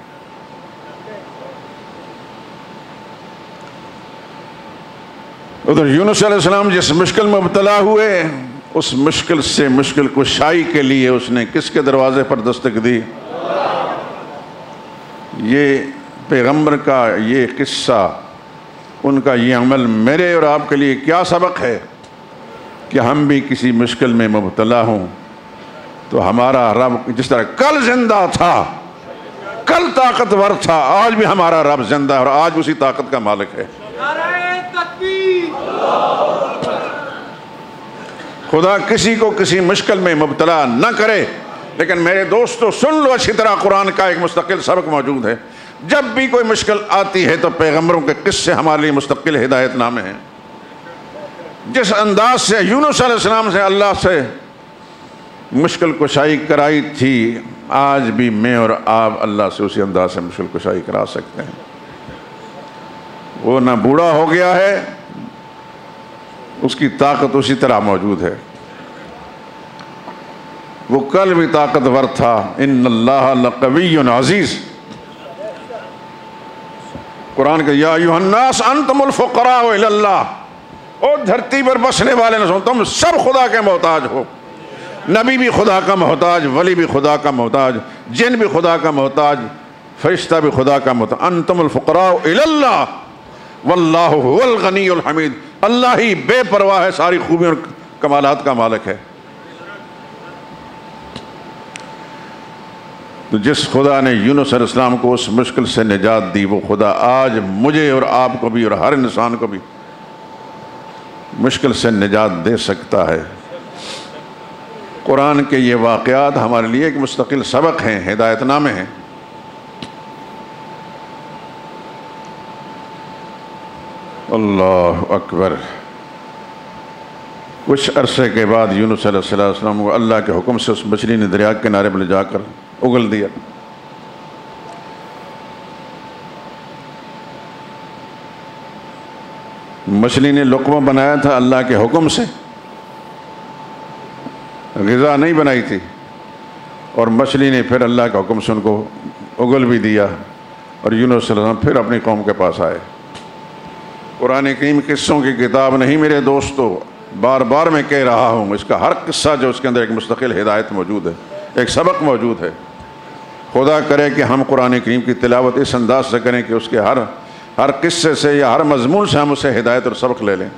ادھر یونس علیہ السلام جس مشکل میں مبتلا ہوئے، اس مشکل سے مشکل کشائی کے لیے اس نے کس کے دروازے پر دستک دی؟ یہ پیغمبر کا یہ قصہ، ان کا یہ عمل میرے اور آپ کے لیے کیا سبق ہے کہ ہم بھی کسی مشکل میں مبتلا ہوں تو ہمارا رب جس طرح کل زندہ تھا، کل طاقتور تھا، آج بھی ہمارا رب زندہ ہے اور آج اسی طاقت کا مالک ہے۔ خدا کسی کو کسی مشکل میں مبتلا نہ کرے، لیکن میرے دوستو سن لو اچھی طرح، قرآن کا ایک مستقل سبق موجود ہے۔ جب بھی کوئی مشکل آتی ہے تو پیغمبروں کے قصے ہمارے لیے مستقل ہدایت نامے ہیں۔ جس انداز سے یونس علیہ السلام سے اللہ سے مشکل کشائی کرائی تھی، آج بھی میں اور آپ اللہ سے اسی انداز سے مشکل کشائی کرا سکتے ہیں۔ وہ نہ بوڑھا ہو گیا ہے، اس کی طاقت اسی طرح موجود ہے، وہ کل بھی طاقتور تھا۔ ان اللہ لقوی عزیز، قرآن کا یا ایھا الناس انتم الفقراء الی اللہ، اور دھرتی پر بسنے والے نہ تم سب خدا کے محتاج ہو۔ نبی بھی خدا کا محتاج، ولی بھی خدا کا محتاج، جن بھی خدا کا محتاج، فرشتہ بھی خدا کا محتاج۔ انتم الفقراء الی اللہ واللہ هو الغنی الحمید، اللہ ہی بے پرواہ ہے، ساری خوبیوں اور کمالات کا مالک ہے۔ تو جس خدا نے یونس علیہ السلام کو اس مشکل سے نجات دی، وہ خدا آج مجھے اور آپ کو بھی اور ہر انسان کو بھی مشکل سے نجات دے سکتا ہے۔ قرآن کے یہ واقعات ہمارے لیے ایک مستقل سبق ہیں، ہدایت نامے ہیں۔ اللہ اکبر۔ کچھ عرصے کے بعد یونس علیہ السلام کو اللہ کے حکم سے اس مچھلی نے دریا کے کنارے پر لے جا کر اگل دیا۔ مچھلی نے لقمہ بنایا تھا اللہ کے حکم سے، غذا نہیں بنائی تھی، اور مچھلی نے پھر اللہ کے حکم سے ان کو اگل بھی دیا، اور یونس علیہ السلام پھر اپنی قوم کے پاس آئے۔ قرآن کریم قصوں کی کتاب نہیں میرے دوستو، بار بار میں کہہ رہا ہوں، اس کا ہر قصہ جو اس کے اندر ایک مستقل ہدایت موجود ہے، ایک سبق موجود ہے۔ خدا کرے کہ ہم قرآن کریم کی تلاوت اس انداز سے کریں کہ اس کے ہر قصے سے یا ہر مضمون سے ہم اسے ہدایت اور سبق لے لیں،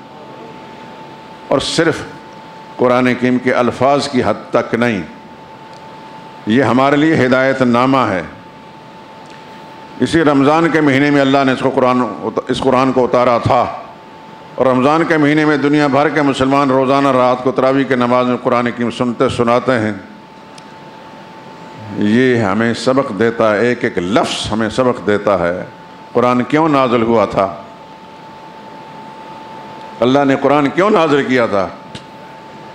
اور صرف قرآن کریم کے الفاظ کی حد تک نہیں، یہ ہمارے لیے ہدایت نامہ ہے۔ اسی رمضان کے مہینے میں اللہ نے اس قرآن کو اتارا تھا، اور رمضان کے مہینے میں دنیا بھر کے مسلمان روزانہ رات کو تراویح کے نماز میں قرآن کریم سنتے سناتے ہیں۔ یہ ہمیں سبق دیتا ہے، ایک ایک لفظ ہمیں سبق دیتا ہے قرآن کیوں نازل ہوا تھا، اللہ نے قرآن کیوں نازل کیا تھا،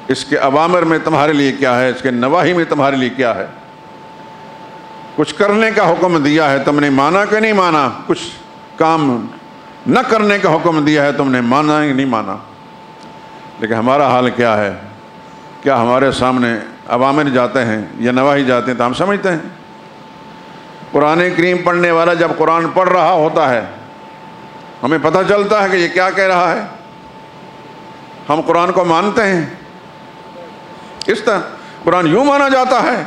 اس کے اوامر میں تمہارے لیے کیا ہے، اس کے نواہی میں تمہارے لیے کیا ہے۔ کچھ کرنے کا حکم دیا ہے، تم نے مانا کہ نہیں مانا، کچھ کام نہ کرنے کا حکم دیا ہے، تم نے مانا کہ نہیں مانا۔ لیکن ہمارا حال کیا ہے؟ کیا ہمارے سامنے اوامر جاتے ہیں یا نواہی جاتے ہیں تو ہم سمجھتے ہیں؟ قرآن کریم پڑھنے والا جب قرآن پڑھ رہا ہوتا ہے، ہمیں پتہ چلتا ہے کہ یہ کیا کہہ رہا ہے، ہم قرآن کو مانتے ہیں۔ اس طرح قرآن یوں مانا جاتا ہے۔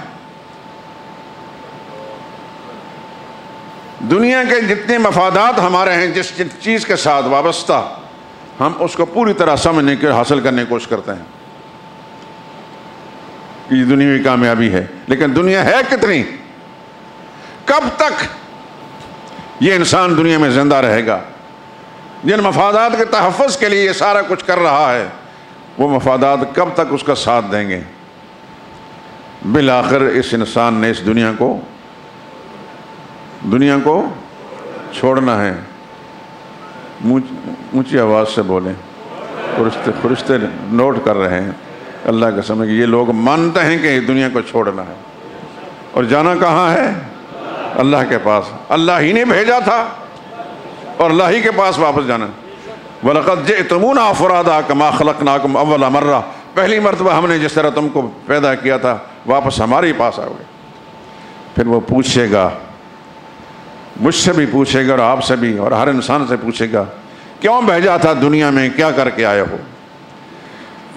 دنیا کے جتنے مفادات ہمارے ہیں، جس چیز کے ساتھ وابستہ، ہم اس کو پوری طرح سمجھنے کے حاصل کرنے کی کوشش کرتے ہیں کہ یہ دنیاوی کامیابی ہے، لیکن دنیا ہے کتنی؟ کب تک یہ انسان دنیا میں زندہ رہے گا؟ جن مفادات کے تحفظ کے لیے یہ سارا کچھ کر رہا ہے، وہ مفادات کب تک اس کا ساتھ دیں گے؟ بالآخر اس انسان نے اس دنیا کو چھوڑنا ہے۔ اونچی آواز سے بولیں، فرشتے نوٹ کر رہے ہیں۔ اللہ کا سمجھ، یہ لوگ مانتے ہیں کہ دنیا کو چھوڑنا ہے۔ اور جانا کہاں ہے؟ اللہ کے پاس. اللہ ہی نے بھیجا تھا اور اللہ ہی کے پاس واپس جانا. وَلَقَدْ جِئْتُمُونَا فُرَادَىٰ كَمَا خَلَقْنَاكُمْ أَوَّلَ مَرَّةٍ, پہلی مرتبہ ہم نے جس طرح تم کو پیدا کیا تھا واپس ہمارے پاس آؤ گے. پھر وہ پوچھے گا, مجھ سے بھی پوچھے گا اور آپ سے بھی اور ہر انسان سے پوچھے گا, کیوں بھیجا تھا دنیا میں, کیا کر کے آئے ہو؟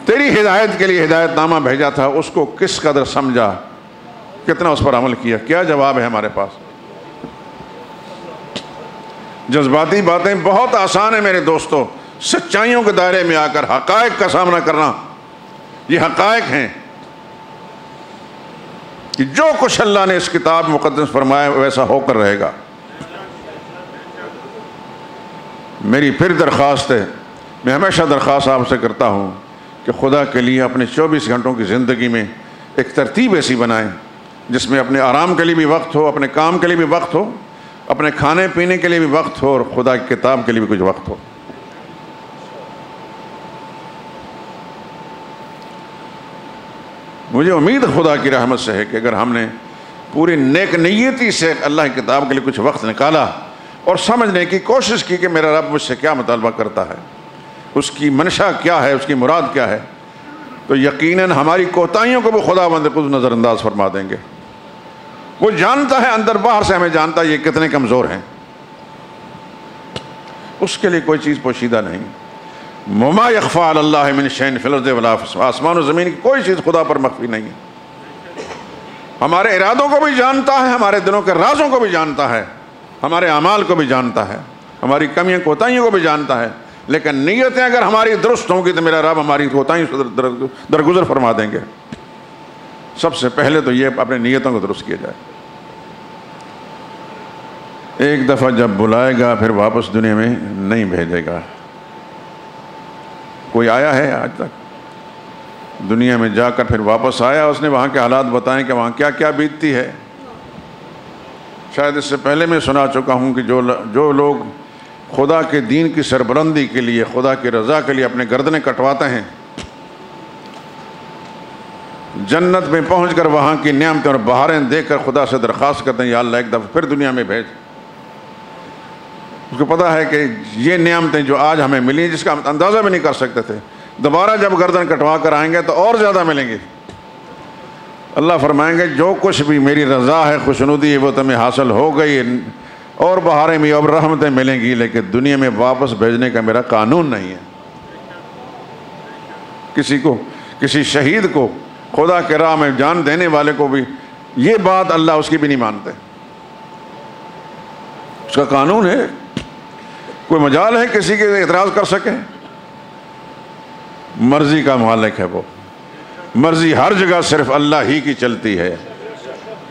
تیری ہدایت کے لیے ہدایت نامہ بھیجا تھا, اس کو کس قدر سمجھا, کتنا اس پر عمل کیا؟ کیا جواب ہے ہمارے پاس؟ جذباتی باتیں بہت آسان ہیں میرے دوستو. سچائیوں کے دائرے میں آ کر حقائق کا سامنا کرنا, یہ حقائق ہیں کہ جو کچھ اللہ نے اس کتاب مقدس فرمایا ویسا ہو کر رہے گا. میری پھر درخواست ہے, میں ہمیشہ درخواست آپ سے کرتا ہوں کہ خدا کے لیے اپنے 24 گھنٹوں کی زندگی میں ایک ترتیب ایسی بنائیں جس میں اپنے آرام کے لیے بھی وقت ہو, اپنے کام کے لیے بھی وقت ہو, اپنے کھانے پینے کے لیے بھی وقت ہو اور خدا کی کتاب کے لیے بھی کچھ وقت ہو. مجھے امید خدا کی رحمت سے ہے کہ اگر ہم نے پوری نیک نیتی سے اللہ کی کتاب کے لیے کچھ وقت نکالا اور سمجھنے کی کوشش کی کہ میرا رب مجھ سے کیا مطالبہ کرتا ہے, اس کی منشا کیا ہے, اس کی مراد کیا ہے, تو یقیناً ہماری کوتاہیوں کو بھی خدا بند خود نظر انداز فرما دیں گے. وہ جانتا ہے, اندر باہر سے ہمیں جانتا ہے یہ کتنے کمزور ہیں. اس کے لیے کوئی چیز پوشیدہ نہیں. وما یخفی علی اللہ من شیء فی الارض ولا فی السماء, آسمان و زمین کی کوئی چیز خدا پر مخفی نہیں ہے. ہمارے ارادوں کو بھی جانتا ہے, ہمارے دلوں کے رازوں کو بھی جانتا ہے, ہمارے اعمال کو بھی جانتا ہے, ہماری کمیاں کوتاہیوں کو بھی جانتا ہے. لیکن نیتیں اگر ہماری درست ہوں گی تو میرا رب ہماری کوتاہیوں سے درگزر فرما دیں گے. سب سے پہلے تو یہ اپنی نیتوں کو درست کیا جائے. ایک دفعہ جب بلائے گا پھر واپس دنیا میں نہیں بھیجے گا. کوئی آیا ہے آج تک دنیا میں جا کر پھر واپس آیا, اس نے وہاں کے حالات بتائیں کہ وہاں کیا کیا بیتتی ہے؟ شاید اس سے پہلے میں سنا چکا ہوں کہ جو لوگ خدا کے دین کی سربلندی کے لیے, خدا کی رضا کے لیے اپنے گردنیں کٹواتے ہیں, جنت میں پہنچ کر وہاں کی نعمتیں اور بہاریں دیکھ کر خدا سے درخواست کرتے ہیں, یا اللہ ایک دفعہ پھر دنیا میں بھیج. اس کو پتا ہے کہ یہ نعمتیں جو آج ہمیں ملی جس کا ہم اندازہ بھی نہیں کر سکتے تھے, دوبارہ جب گردن کٹوا کر آئیں گے تو اور زیادہ ملیں گی. اللہ فرمائیں گے جو کچھ بھی میری رضا ہے, خوشنودی ہے, وہ تمہیں حاصل ہو گئی, اور بہاریں بھی اور رحمتیں ملیں گی, لیکن دنیا میں واپس بھیجنے کا میرا قانون نہیں ہے. کسی شہید کو, خدا کے راہ میں جان دینے والے کو بھی یہ بات اللہ اس کی بھی نہیں مانتے. اس کا قانون ہے, کوئی مجال ہے کسی کے اعتراض کر سکے؟ مرضی کا مالک ہے وہ, مرضی ہر جگہ صرف اللہ ہی کی چلتی ہے,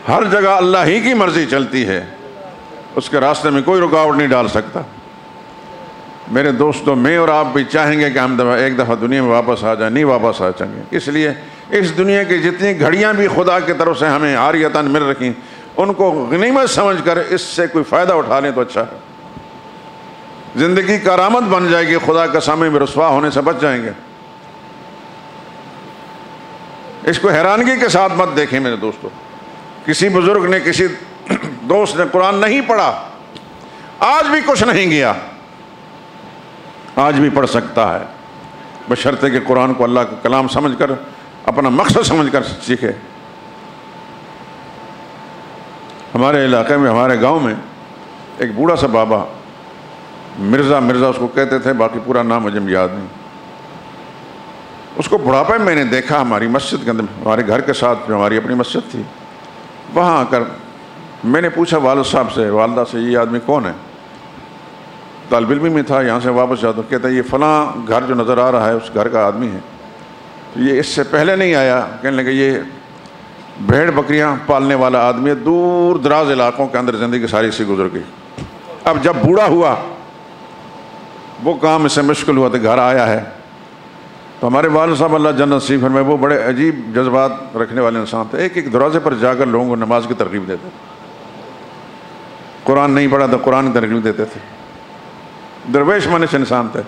ہر جگہ اللہ ہی کی مرضی چلتی ہے, اس کے راستے میں کوئی رکاوٹ نہیں ڈال سکتا. میرے دوستوں, میں اور آپ بھی چاہیں گے کہ ہم ایک دفعہ دنیا میں واپس آ جائیں, نہیں واپس آ جائیں گے. اس لیے اس دنیا کی جتنی گھڑیاں بھی خدا کی طرف سے ہمیں عاریتاً مل رکھی, ان کو غنیمت سمجھ کر اس سے کوئی فائدہ اٹھا لیں تو اچھا ہے. زندگی کارآمد بن جائے گی, خدا کے سامنے میں رسوا ہونے سے بچ جائیں گے. اس کو حیرانگی کے ساتھ مت دیکھیں میرے دوستو. کسی بزرگ نے, کسی دوست نے قرآن نہیں پڑھا, آج بھی کچھ نہیں گیا, آج بھی پڑھ سکتا ہے, بشرطے کہ قرآن کو اللہ کا کلام سمجھ کر, اپنا مقصد سمجھ کر سیکھے. ہمارے علاقے میں, ہمارے گاؤں میں ایک بوڑھا سا بابا, مرزا اس کو کہتے تھے, باقی پورا نام مجھے یاد نہیں. اس کو بڑھاپے میں نے دیکھا ہماری مسجد کے اندر, ہمارے گھر کے ساتھ جو ہماری اپنی مسجد تھی, وہاں آ کر میں نے پوچھا والد صاحب سے, والدہ سے, یہ آدمی کون ہے؟ طالب علم میں تھا, یہاں سے واپس جاتا, کہتا ہے یہ فلاں گھر جو نظر آ رہا ہے اس گھر کا آدمی ہے. یہ اس سے پہلے نہیں آیا. کہنے لگے یہ بھیڑ بکریاں پالنے والا آدمی ہے, دور دراز علاقوں کے اندر زندگی ساری اسی گزر گئی. اب جب بوڑھا ہوا, وہ کام اس سے مشکل ہوا تو گھر آیا ہے. تو ہمارے والد صاحب اللہ جنت نصیب فرمائے, وہ بڑے عجیب جذبات رکھنے والے انسان تھے. ایک دروازے پر جا کر لوگوں کو نماز کی ترغیب دیتے, قرآن نہیں پڑھا تو قرآن کی ترغیب دیتے تھے. درویش منش انسان تھے.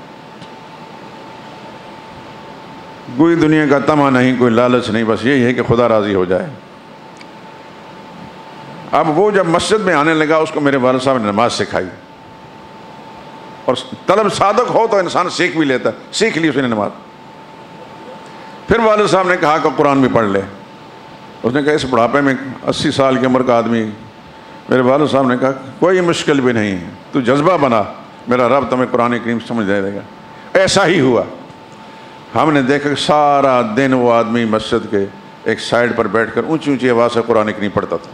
کوئی دنیا کا طمع نہیں, کوئی لالچ نہیں, بس یہی ہے کہ خدا راضی ہو جائے. اب وہ جب مسجد میں آنے لگا اس کو میرے والد صاحب نے نماز سکھائی، اور طلب صادق ہو تو انسان سیکھ بھی لیتا ہے، سیکھ لی اس نے نماز۔ پھر والد صاحب نے کہا کہ قرآن بھی پڑھ لے۔ اس نے کہا اس بڑھاپے میں 80 سال کی عمر کا آدمی، میرے والد صاحب نے کہا کوئی مشکل بھی نہیں ہے، تو جذبہ بنا، میرا رب تمہیں قرآن کریم سمجھ دے گا۔ ایسا ہی ہوا۔ ہم نے دیکھا کہ سارا دن وہ آدمی مسجد کے ایک سائڈ پر بیٹھ کر اونچی اونچی آواز سے قرآن کریم پڑھتا تھا۔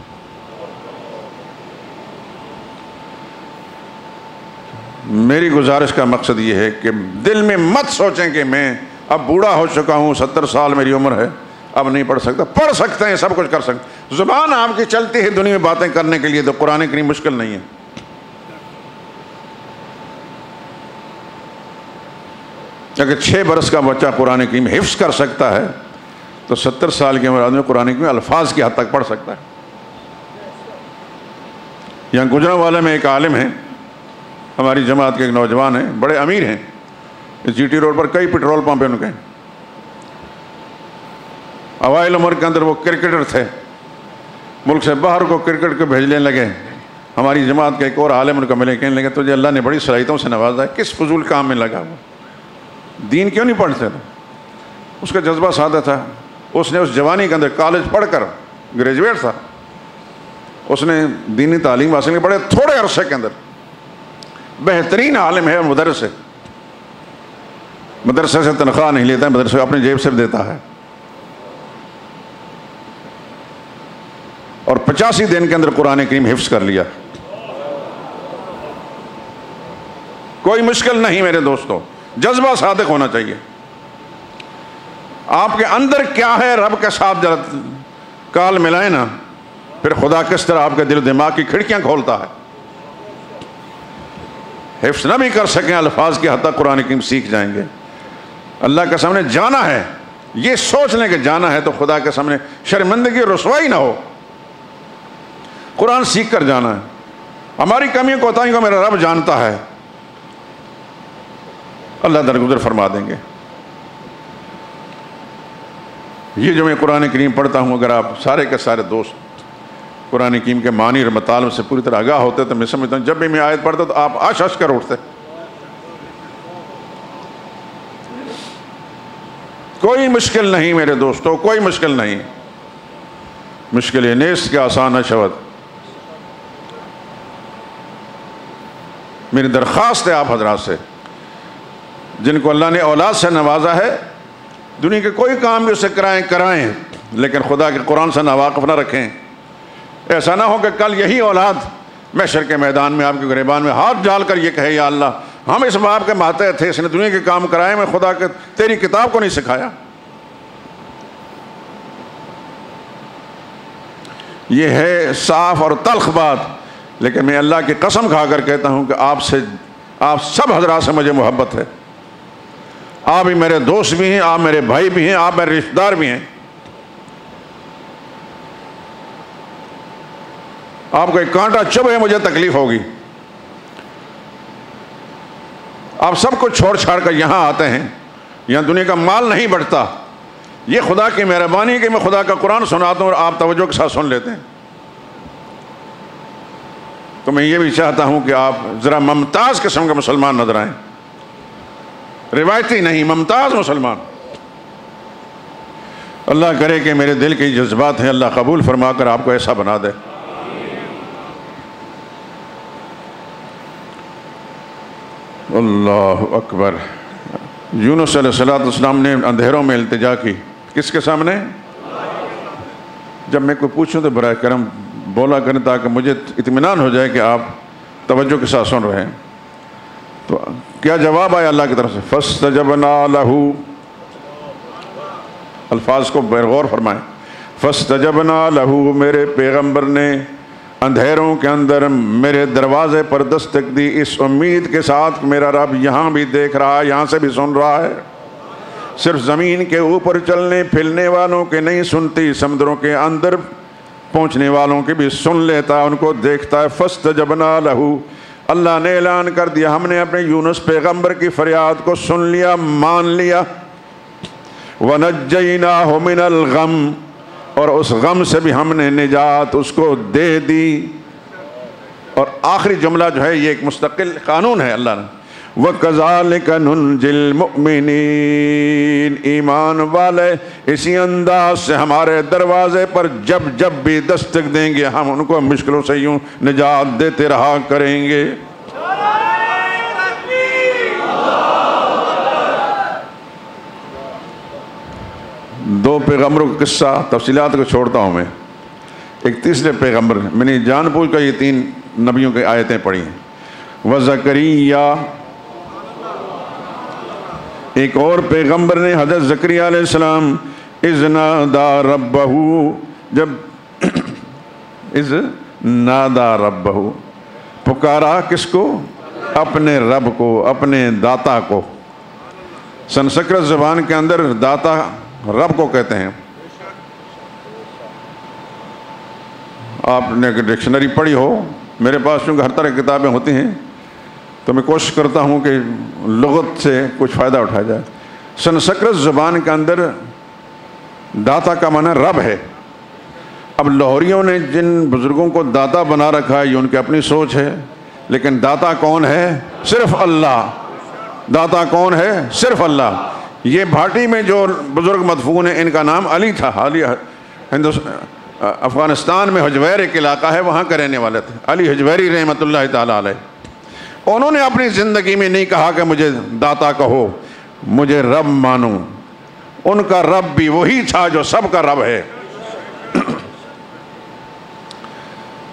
میری گزارش کا مقصد یہ ہے کہ دل میں مت سوچیں کہ میں اب بوڑھا ہو چکا ہوں، 70 سال میری عمر ہے، اب نہیں پڑھ سکتا۔ پڑھ سکتے ہیں، سب کچھ کر سکتے، زبان آپ کی چلتی ہے دنیا میں باتیں کرنے کے لیے، تو قرآن کریم مشکل نہیں ہے۔ اگر 6 برس کا بچہ قرآن کریم حفظ کر سکتا ہے تو 70 سال کی عمر آدمی قرآن کریم الفاظ کی حد تک پڑھ سکتا ہے۔ یہاں گجرانوالے میں ایک عالم ہیں، ہماری جماعت کے ایک نوجوان ہیں، بڑے امیر ہیں، جی ٹی روڈ پر کئی پیٹرول پمپ ہیں ان کے۔ اوائل عمر کے اندر وہ کرکٹر تھے، ملک سے باہر کو کرکٹ کو بھیجنے لگے۔ ہماری جماعت کے ایک اور عالم ان کو ملے، کہنے لگے تجھے اللہ نے بڑی صلاحیتوں سے نوازا ہے، کس فضول کام میں لگا ہوا، دین کیوں نہیں پڑھتے؟ اس کا جذبہ سادہ تھا۔ اس نے اس جوانی کے اندر کالج پڑھ کر، گریجویٹ تھا، اس نے دینی تعلیم حاصل کی بڑے تھوڑے عرصے کے اندر، بہترین عالم ہے اور مدرس ہے، مدرسے سے تنخواہ نہیں لیتا ہے، مدرسے اپنی جیب سے دیتا ہے، اور 85 دن کے اندر قرآن کریم حفظ کر لیا۔ کوئی مشکل نہیں میرے دوستو، جذبہ صادق ہونا چاہیے۔ آپ کے اندر کیا ہے رب کے ساتھ جب کال ملائے نا، پھر خدا کس طرح آپ کے دل و دماغ کی کھڑکیاں کھولتا ہے۔ حفظ نہ بھی کر سکیں الفاظ کی حد تک قرآن کریم سیکھ جائیں گے۔ اللہ کے سامنے جانا ہے، یہ سوچ لیں کہ جانا ہے تو خدا کے سامنے شرمندگی اور رسوائی نہ ہو، قرآن سیکھ کر جانا ہے۔ ہماری کمیوں کوتاہیوں کو میرا رب جانتا ہے، اللہ درگزر فرما دیں گے۔ یہ جو میں قرآن کریم پڑھتا ہوں، اگر آپ سارے کے سارے دوست قرآن کریم کے معنی اور مطالب سے پوری طرح آگاہ ہوتے تو میں سمجھتا ہوں جب بھی میں آیت پڑھتا تو آپ آش آش کر اٹھتے۔ کوئی مشکل نہیں میرے دوستو، کوئی مشکل نہیں، مشکل نیست کے آسان شود۔ میری درخواست ہے آپ حضرات سے، جن کو اللہ نے اولاد سے نوازا ہے، دنیا کے کوئی کام بھی اسے کرائیں، لیکن خدا کے قرآن سے ناواقف نہ رکھیں۔ ایسا نہ ہو کہ کل یہی اولاد محشر کے میدان میں آپ کے گریبان میں ہاتھ ڈال کر یہ کہے یا اللہ ہم اس باپ کے ماتحت تھے، اس نے دنیا کے کام کرائے، میں خدا کے تیری کتاب کو نہیں سکھایا۔ یہ ہے صاف اور تلخ بات، لیکن میں اللہ کی قسم کھا کر کہتا ہوں کہ آپ سب حضرات سے مجھے محبت ہے۔ آپ ہی میرے دوست بھی ہیں، آپ میرے بھائی بھی ہیں، آپ میرے رشتہ دار بھی ہیں۔ آپ کو ایک کانٹا چبھے مجھے تکلیف ہوگی۔ آپ سب کو چھوڑ چھاڑ کر یہاں آتے ہیں، یہاں دنیا کا مال نہیں بڑھتا، یہ خدا کی مہربانی ہے کہ میں خدا کا قرآن سناتا ہوں اور آپ توجہ کے ساتھ سن لیتے ہیں۔ تو میں یہ بھی چاہتا ہوں کہ آپ ذرا ممتاز قسم کے مسلمان نظر آئیں، روایتی نہیں، ممتاز مسلمان۔ اللہ کرے کہ میرے دل کے جذبات ہیں اللہ قبول فرما کر آپ کو ایسا بنا دے۔ اللہ اکبر۔ یونس علیہ السلام نے اندھیروں میں التجا کی، کس کے سامنے؟ جب میں کوئی پوچھوں تو برائے کرم بولا کریں تاکہ مجھے اطمینان ہو جائے کہ آپ توجہ کے ساتھ سن رہے ہیں۔ تو کیا جواب آیا اللہ کی طرف سے؟ فَاسْتَجَبْنَا لَهُ، الفاظ کو غور فرمائیں۔ فَاسْتَجَبْنَا لَهُ، میرے پیغمبر نے اندھیروں کے اندر میرے دروازے پر دستک دی، اس امید کے ساتھ کہ میرا رب یہاں بھی دیکھ رہا ہے، یہاں سے بھی سن رہا ہے۔ صرف زمین کے اوپر چلنے پھرنے والوں کے نہیں سنتی، سمندروں کے اندر پہنچنے والوں کے بھی سن لیتا، ان کو دیکھتا ہے۔ فَاسْتَجَبْنَا لَهُ، اللہ نے اعلان کر دیا ہم نے اپنے یونس پیغمبر کی فریاد کو سن لیا، مان لیا۔ وَنَجَّيْنَاهُ مِنَ الْغَمِّ، اور اس غم سے بھی ہم نے نجات اس کو دے دی۔ اور آخری جملہ جو ہے یہ ایک مستقل قانون ہے اللہ نے، وَكَذَلِكَ نُنْجِي الْمُؤْمِنِينَ، ایمان والے اسی انداز سے ہمارے دروازے پر جب جب بھی دستک دیں گے ہم ان کو مشکلوں سے یوں نجات دیتے رہا کریں گے۔ دو پیغمبروں کا قصہ تفصیلات کو چھوڑتا ہوں میں، ایک تیسرے پیغمبر، میں نے جان بوجھ کر یہ 3 نبیوں کی آیتیں پڑھی ہیں۔ وَزَكَرِيَّا، ایک اور پیغمبر نے حضرت زکریا علیہ السلام، اِذْ نَادَى رَبَّهُ، جب اِذْ نَادَى رَبَّهُ، پکارا کس کو؟ اپنے رب کو، اپنے داتا کو۔ سنسکرت زبان کے اندر داتا رب کو کہتے ہیں۔ آپ نے اگر ڈکشنری پڑھی ہو، میرے پاس چونکہ ہر طرح کی کتابیں ہوتی ہیں تو میں کوشش کرتا ہوں کہ لغت سے کچھ فائدہ اٹھایا جائے۔ سنسکرت زبان کے اندر داتا کا معنی رب ہے۔ اب لاہوریوں نے جن بزرگوں کو داتا بنا رکھا ہے یہ ان کی اپنی سوچ ہے، لیکن داتا کون ہے؟ صرف اللہ۔ داتا کون ہے؟ صرف اللہ۔ یہ بھاٹی میں جو بزرگ مدفون ہیں ان کا نام علی تھا۔ علی افغانستان میں حجویر ایک علاقہ ہے، وہاں کے رہنے والے تھے، علی حجویری رحمۃ اللہ تعالیٰ علیہ۔ انہوں نے اپنی زندگی میں نہیں کہا کہ مجھے داتا کہو، مجھے رب مانو۔ ان کا رب بھی وہی تھا جو سب کا رب ہے۔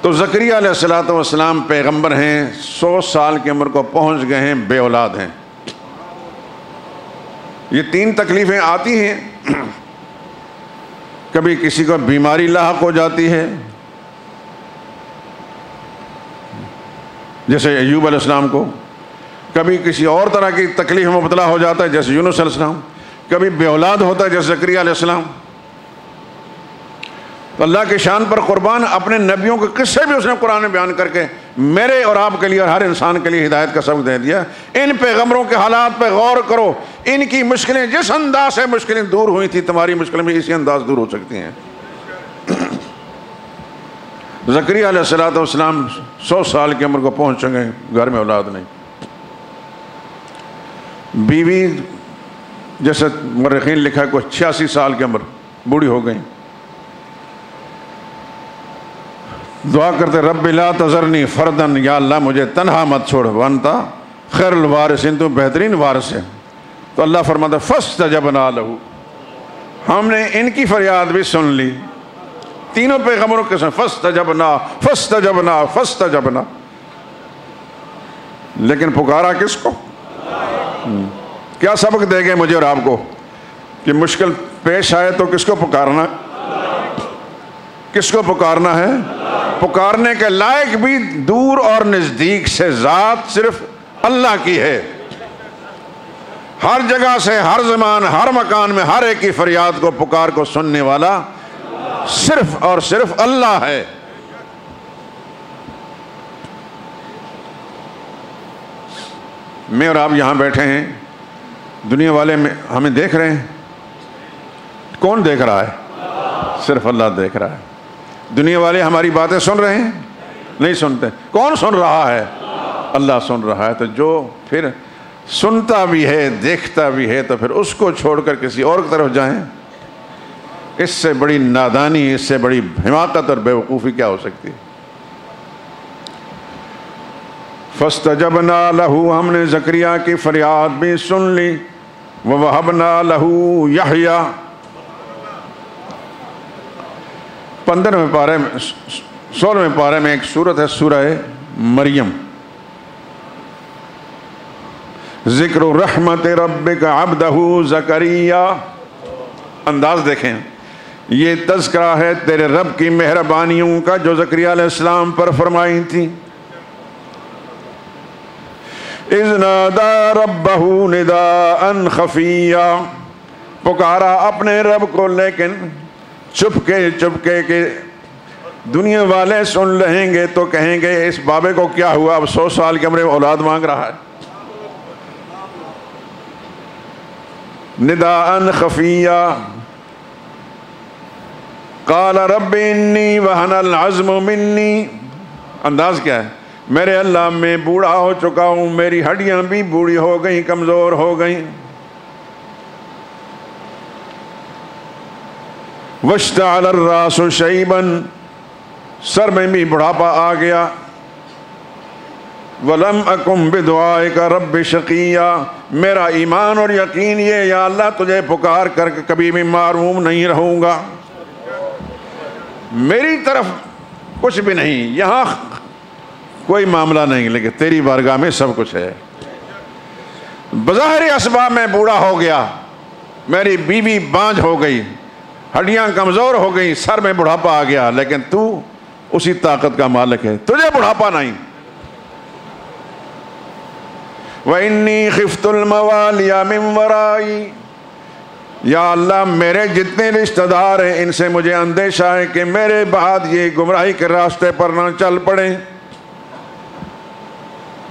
تو زکریا علیہ السلام پیغمبر ہیں، 100 سال کی عمر کو پہنچ گئے ہیں، بے اولاد ہیں۔ یہ 3 تکلیفیں آتی ہیں، کبھی کسی کو بیماری لاحق ہو جاتی ہے، جیسے ایوب علیہ السلام کو، کبھی کسی اور طرح کی تکلیف میں مبتلا ہو جاتا ہے جیسے یونس علیہ السلام، کبھی بے اولاد ہوتا ہے جیسے زکریا علیہ السلام۔ تو اللہ کی شان پر قربان، اپنے نبیوں کے قصے بھی اس نے قرآن میں بیان کر کے میرے اور آپ کے لیے اور ہر انسان کے لیے ہدایت کا سبق دے دیا۔ ان پیغمبروں کے حالات پہ غور کرو، ان کی مشکلیں جس انداز سے مشکلیں دور ہوئی تھی، تمہاری مشکلیں بھی اسی انداز دور ہو سکتی ہیں۔ زکریا علیہ السلام 100 سال کی عمر کو پہنچ چکے، گھر میں اولاد نہیں۔ بیوی جیسے مورخین لکھا ہے کوئی 86 سال کی عمر، بوڑھی ہو گئی۔ دعا کرتے رب لا تذرنی فردن، یا اللہ مجھے تنہا مت چھوڑ، وانتا خیر الوارثین، تو بہترین وارث ہے۔ تو اللہ فرماتا فاستجبنا لہ، ہم نے ان کی فریاد بھی سن لی۔ تینوں پیغمبروں کے ساتھ فاستجبنا فاستجبنا فاستجبنا، لیکن پکارا کس کو؟ کیا سبق دے گئے مجھے اور آپ کو کہ مشکل پیش آئے تو کس کو پکارنا؟ کس کو پکارنا ہے؟ پکارنے کے لائق بھی دور اور نزدیک سے ذات صرف اللہ کی ہے۔ ہر جگہ سے، ہر زمان، ہر مکان میں ہر ایک کی فریاد کو، پکار کو سننے والا صرف اور صرف اللہ ہے۔ میں اور آپ یہاں بیٹھے ہیں، دنیا والے ہمیں دیکھ رہے ہیں، کون دیکھ رہا ہے؟ صرف اللہ دیکھ رہا ہے۔ دنیا والے ہماری باتیں سن رہے ہیں؟ نہیں سنتے۔ کون سن رہا ہے؟ اللہ سن رہا ہے۔ تو جو پھر سنتا بھی ہے، دیکھتا بھی ہے، تو پھر اس کو چھوڑ کر کسی اور کی طرف جائیں، اس سے بڑی نادانی، اس سے بڑی حماقت اور بیوقوفی کیا ہو سکتی ہے؟ فاستجبنا لہ، ہم نے زکریا کی فریاد بھی سن لی۔ ووہبنا لہ یحییٰ، 15ویں پارے میں، 16ویں پارے میں ایک سورت ہے سورہ مریم، ذکر رحمت ربک عبدہ زکریا۔ انداز دیکھیں، یہ تذکرہ ہے تیرے رب کی مہربانیوں کا جو زکریا علیہ السلام پر فرمائی تھی۔ اذ نادى ربہ نداء خفیا، پکارا اپنے رب کو لیکن چپکے کہ دنیا والے سن لیں گے تو کہیں گے اس بابے کو کیا ہوا، اب 100 سال کی عمر میں اولاد مانگ رہا ہے۔ نداء خفیا، قال رب انی وہن العظم منی، انداز کیا ہے؟ میرے اللہ میں بوڑھا ہو چکا ہوں، میری ہڈیاں بھی بوڑھی ہو گئیں، کمزور ہو گئیں۔ واشتعل الراس شیبا، سر میں بھی بڑھاپا آ گیا۔ ولم اکن بدعائک رب شقیا، میرا ایمان اور یقین یہ یا اللہ تجھے پکار کر کے کبھی بھی محروم نہیں رہوں گا۔ میری طرف کچھ بھی نہیں، یہاں کوئی معاملہ نہیں، لیکن تیری بارگاہ میں سب کچھ ہے۔ بظاہر اسباب میں بوڑھا ہو گیا، میری بیوی بانجھ ہو گئی، ہڈیاں کمزور ہو گئی، سر میں بڑھاپا آ گیا، لیکن تو اسی طاقت کا مالک ہے، تجھے بڑھاپا نہیں۔ وَإِنِّي خِفْتُ الْمَوَالِيَ مِنْ وَرَائِي، یا اللہ میرے جتنے رشتہ دار ہیں ان سے مجھے اندیشہ ہے کہ میرے بعد یہ گمراہی کے راستے پر نہ چل پڑیں۔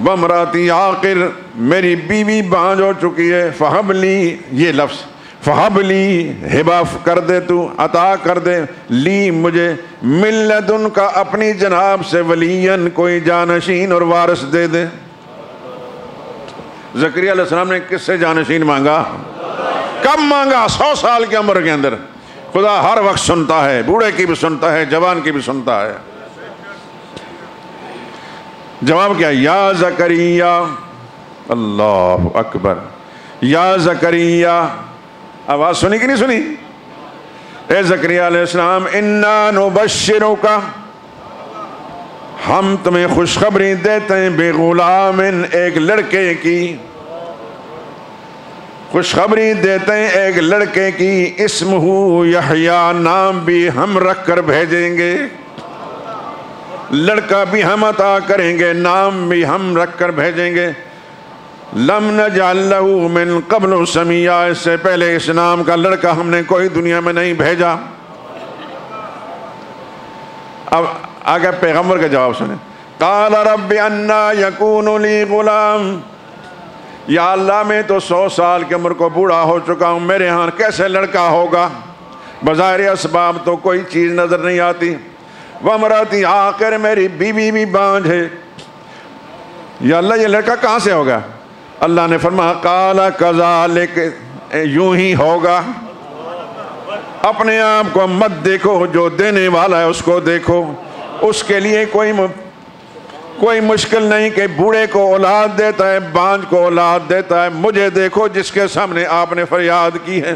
وَامْرَأَتِي عَاقِرٌ، میری بیوی بانجھ ہو چکی ہے۔ فَهَبْ لِي، یہ لفظ فَهَبْ لِي، ہبہ کر دے، تو عطا کر دے، لی مجھے، مِن لَدُنْکَ، اپنی جناب سے، ولیًّا، کوئی جانشین اور وارث دے دے۔ زکریا علیہ السلام نے کس سے جانشین مانگا؟ کب مانگا؟ 100 سال کی عمر کے اندر۔ خدا ہر وقت سنتا ہے، بوڑھے کی بھی سنتا ہے، جوان کی بھی سنتا ہے۔ جواب کیا؟ یا زکریا، اللہ اکبر، یا زکریا، آواز سنی کہ نہیں سنی؟ اے زکریا علیہ السلام، انا نبشرک، ہم تمہیں خوشخبری دیتے ہیں، بغلام، ایک لڑکے کی خوشخبری دیتے ہیں، ایک لڑکے کی، اسمہ یحییٰ، نام بھی ہم رکھ کر بھیجیں گے، لڑکا بھی ہم عطا کریں گے، نام بھی ہم رکھ کر بھیجیں گے۔ لم نجعل لہ من قبل سمیہ، اس سے پہلے اس نام کا لڑکا ہم نے کوئی دنیا میں نہیں بھیجا۔ اب آگے پیغمبر کا جواب سنیں۔ قال رب انا یکون لی غلام، یا اللہ میں تو 100 سال کی عمر کو بوڑھا ہو چکا ہوں، میرے ہاں کیسے لڑکا ہوگا؟ بظاہر اسباب تو کوئی چیز نظر نہیں آتی۔ وامراتی عاقر، میری بیوی بھی بانجھ ہے، یا اللہ یہ لڑکا کہاں سے ہوگا؟ اللہ نے فرمایا قال کذالک، یوں ہی ہوگا۔ اپنے آپ کو مت دیکھو، جو دینے والا ہے اس کو دیکھو۔ اس کے لیے کوئی مشکل نہیں کہ بوڑھے کو اولاد دیتا ہے، بانجھ کو اولاد دیتا ہے۔ مجھے دیکھو جس کے سامنے آپ نے فریاد کی ہے۔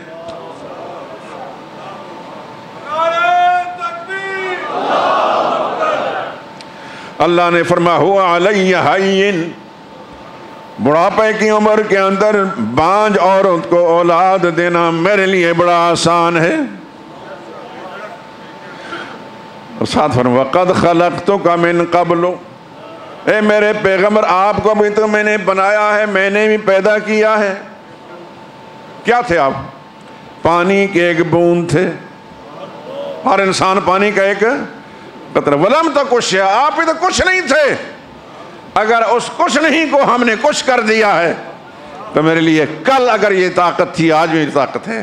اللہ نے فرمایا ہوا علی ہین، بڑھاپے کی عمر کے اندر بانجھ عورت کو اولاد دینا میرے لیے بڑا آسان ہے۔ اور ساتھ فرمایا وَقَدْ خَلَقْتُكَ مِن قَبْلُ، اے میرے پیغمبر آپ کو بھی تو میں نے بنایا ہے، میں نے بھی پیدا کیا ہے۔ کیا تھے آپ؟ پانی کے ایک بوند تھے، ہر انسان پانی کا ایک قطرہ۔ وَلَمْ تَكُ شَيْئًا، آپ بھی تو کچھ نہیں تھے۔ اگر اس کچھ نہیں کو ہم نے کچھ کر دیا ہے تو میرے لیے کل اگر یہ طاقت تھی آج بھی طاقت ہے۔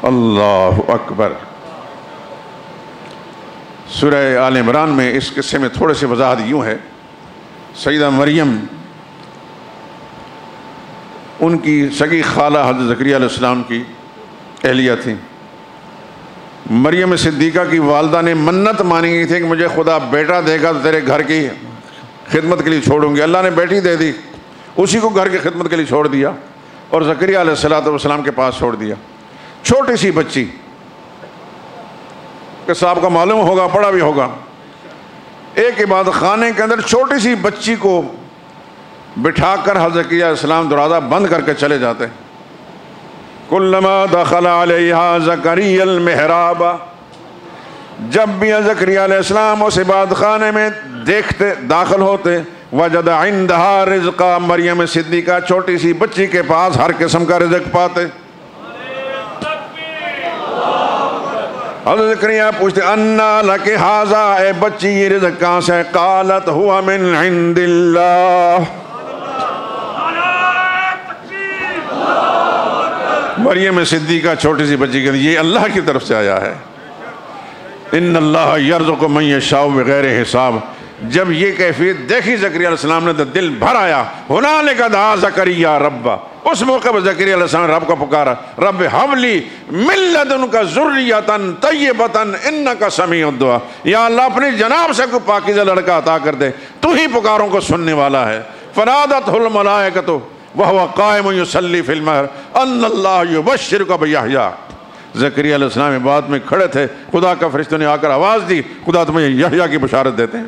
اللہ اکبر۔ سورہ آل عمران میں اس قصے میں تھوڑے سے وضاحت یوں ہے، سیدہ مریم ان کی سگی خالہ حضرت زکریا علیہ السلام کی اہلیہ تھیں۔ مریم صدیقہ کی والدہ نے منت مانی گئی تھی کہ مجھے خدا بیٹا دے گا تو تیرے گھر کی خدمت کے لیے چھوڑوں گی۔ اللہ نے بیٹی دے دی، اسی کو گھر کی خدمت کے لیے چھوڑ دیا اور زکریا علیہ السلام کے پاس چھوڑ دیا۔ چھوٹی سی بچی کہ صاحب کا معلوم ہوگا، پڑھا بھی ہوگا، ایک عبادت خانے کے اندر چھوٹی سی بچی کو بٹھا کر حضرت زکریا علیہ السلام دروازہ بند کر کے چلے جاتے۔ کلما دخل علیہا زکریا المحراب، جب بھی زکریا علیہ السلام اس عبادت خانے میں داخل ہوتے، وجد عندہا رزقا، مریم صدیقہ چھوٹی سی بچی کے پاس ہر قسم کا رزق پاتے۔ حضرت زکریا پوچھتے انا لک ھذا، اے بچی یہ رزق کہاں سے ہے؟ قالت ہوا من عند اللہ، مریم صدیقہ چھوٹی سی بچی کے لیے یہ اللہ کی طرف سے آیا ہے، ان اللہ یرزق من یشاء بغیر حساب۔ جب یہ کیفیت دیکھی زکریا علیہ السلام نے تو دل بھر آیا، ہنالک دعا زکریا ربہ، اس موقع پر زکریا علیہ السلام نے رب کو پکارا، رب ہب لی من لدنک ذریۃ طیبۃ انک سمیع الدعاء، یا اللہ اپنی جناب سے کوئی پاکیزہ لڑکا عطا کر دے، تو ہی پکاروں کو سننے والا ہے۔ فنادتہ الملائکۃ وہو قائم یصلی فی المہد ان اللہ یبشرک بیحییٰ۔ زکریا علیہ السلام عبادت میں کھڑے تھے، خدا کا فرشتوں نے آ کر آواز دی، خدا تمہیں یحییٰ کی بشارت دیتے ہیں۔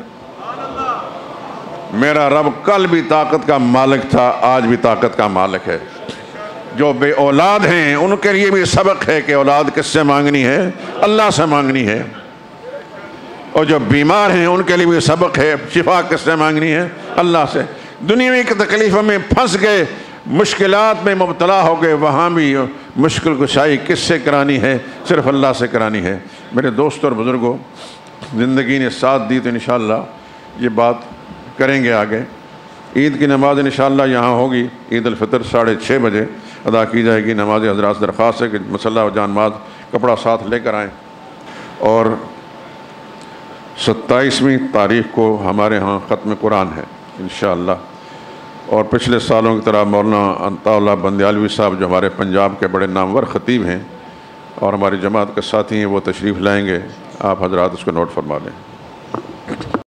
میرا رب کل بھی طاقت کا مالک تھا، آج بھی طاقت کا مالک ہے۔ جو بے اولاد ہیں ان کے لیے بھی سبق ہے کہ اولاد کس سے مانگنی ہے؟ اللہ سے مانگنی ہے۔ اور جو بیمار ہیں ان کے لیے بھی سبق ہے، شفا کس سے مانگنی ہے؟ اللہ سے۔ دنیا کی تکلیفوں میں پھنس گئے، مشکلات میں مبتلا ہو گئے، وہاں بھی مشکل کشائی کس سے کرانی ہے؟ صرف اللہ سے کرانی ہے۔ میرے دوست اور بزرگوں، زندگی نے ساتھ دی تو انشاءاللہ یہ بات کریں گے آگے۔ عید کی نماز انشاءاللہ یہاں ہوگی، عید الفطر 6:30 بجے ادا کی جائے گی۔ نماز حضرات سے درخواست ہے کہ مسلح و جان ماز کپڑا ساتھ لے کر آئیں، اور 27ویں تاریخ کو ہمارے ہاں ختم قرآن ہے انشاءاللہ۔ اور پچھلے سالوں کی طرح مولانا انطاء اللہ بندیالوی صاحب جو ہمارے پنجاب کے بڑے نامور خطیب ہیں اور ہماری جماعت کے ساتھی ہیں، وہ تشریف لائیں گے، آپ حضرات اس کو نوٹ فرما لیں۔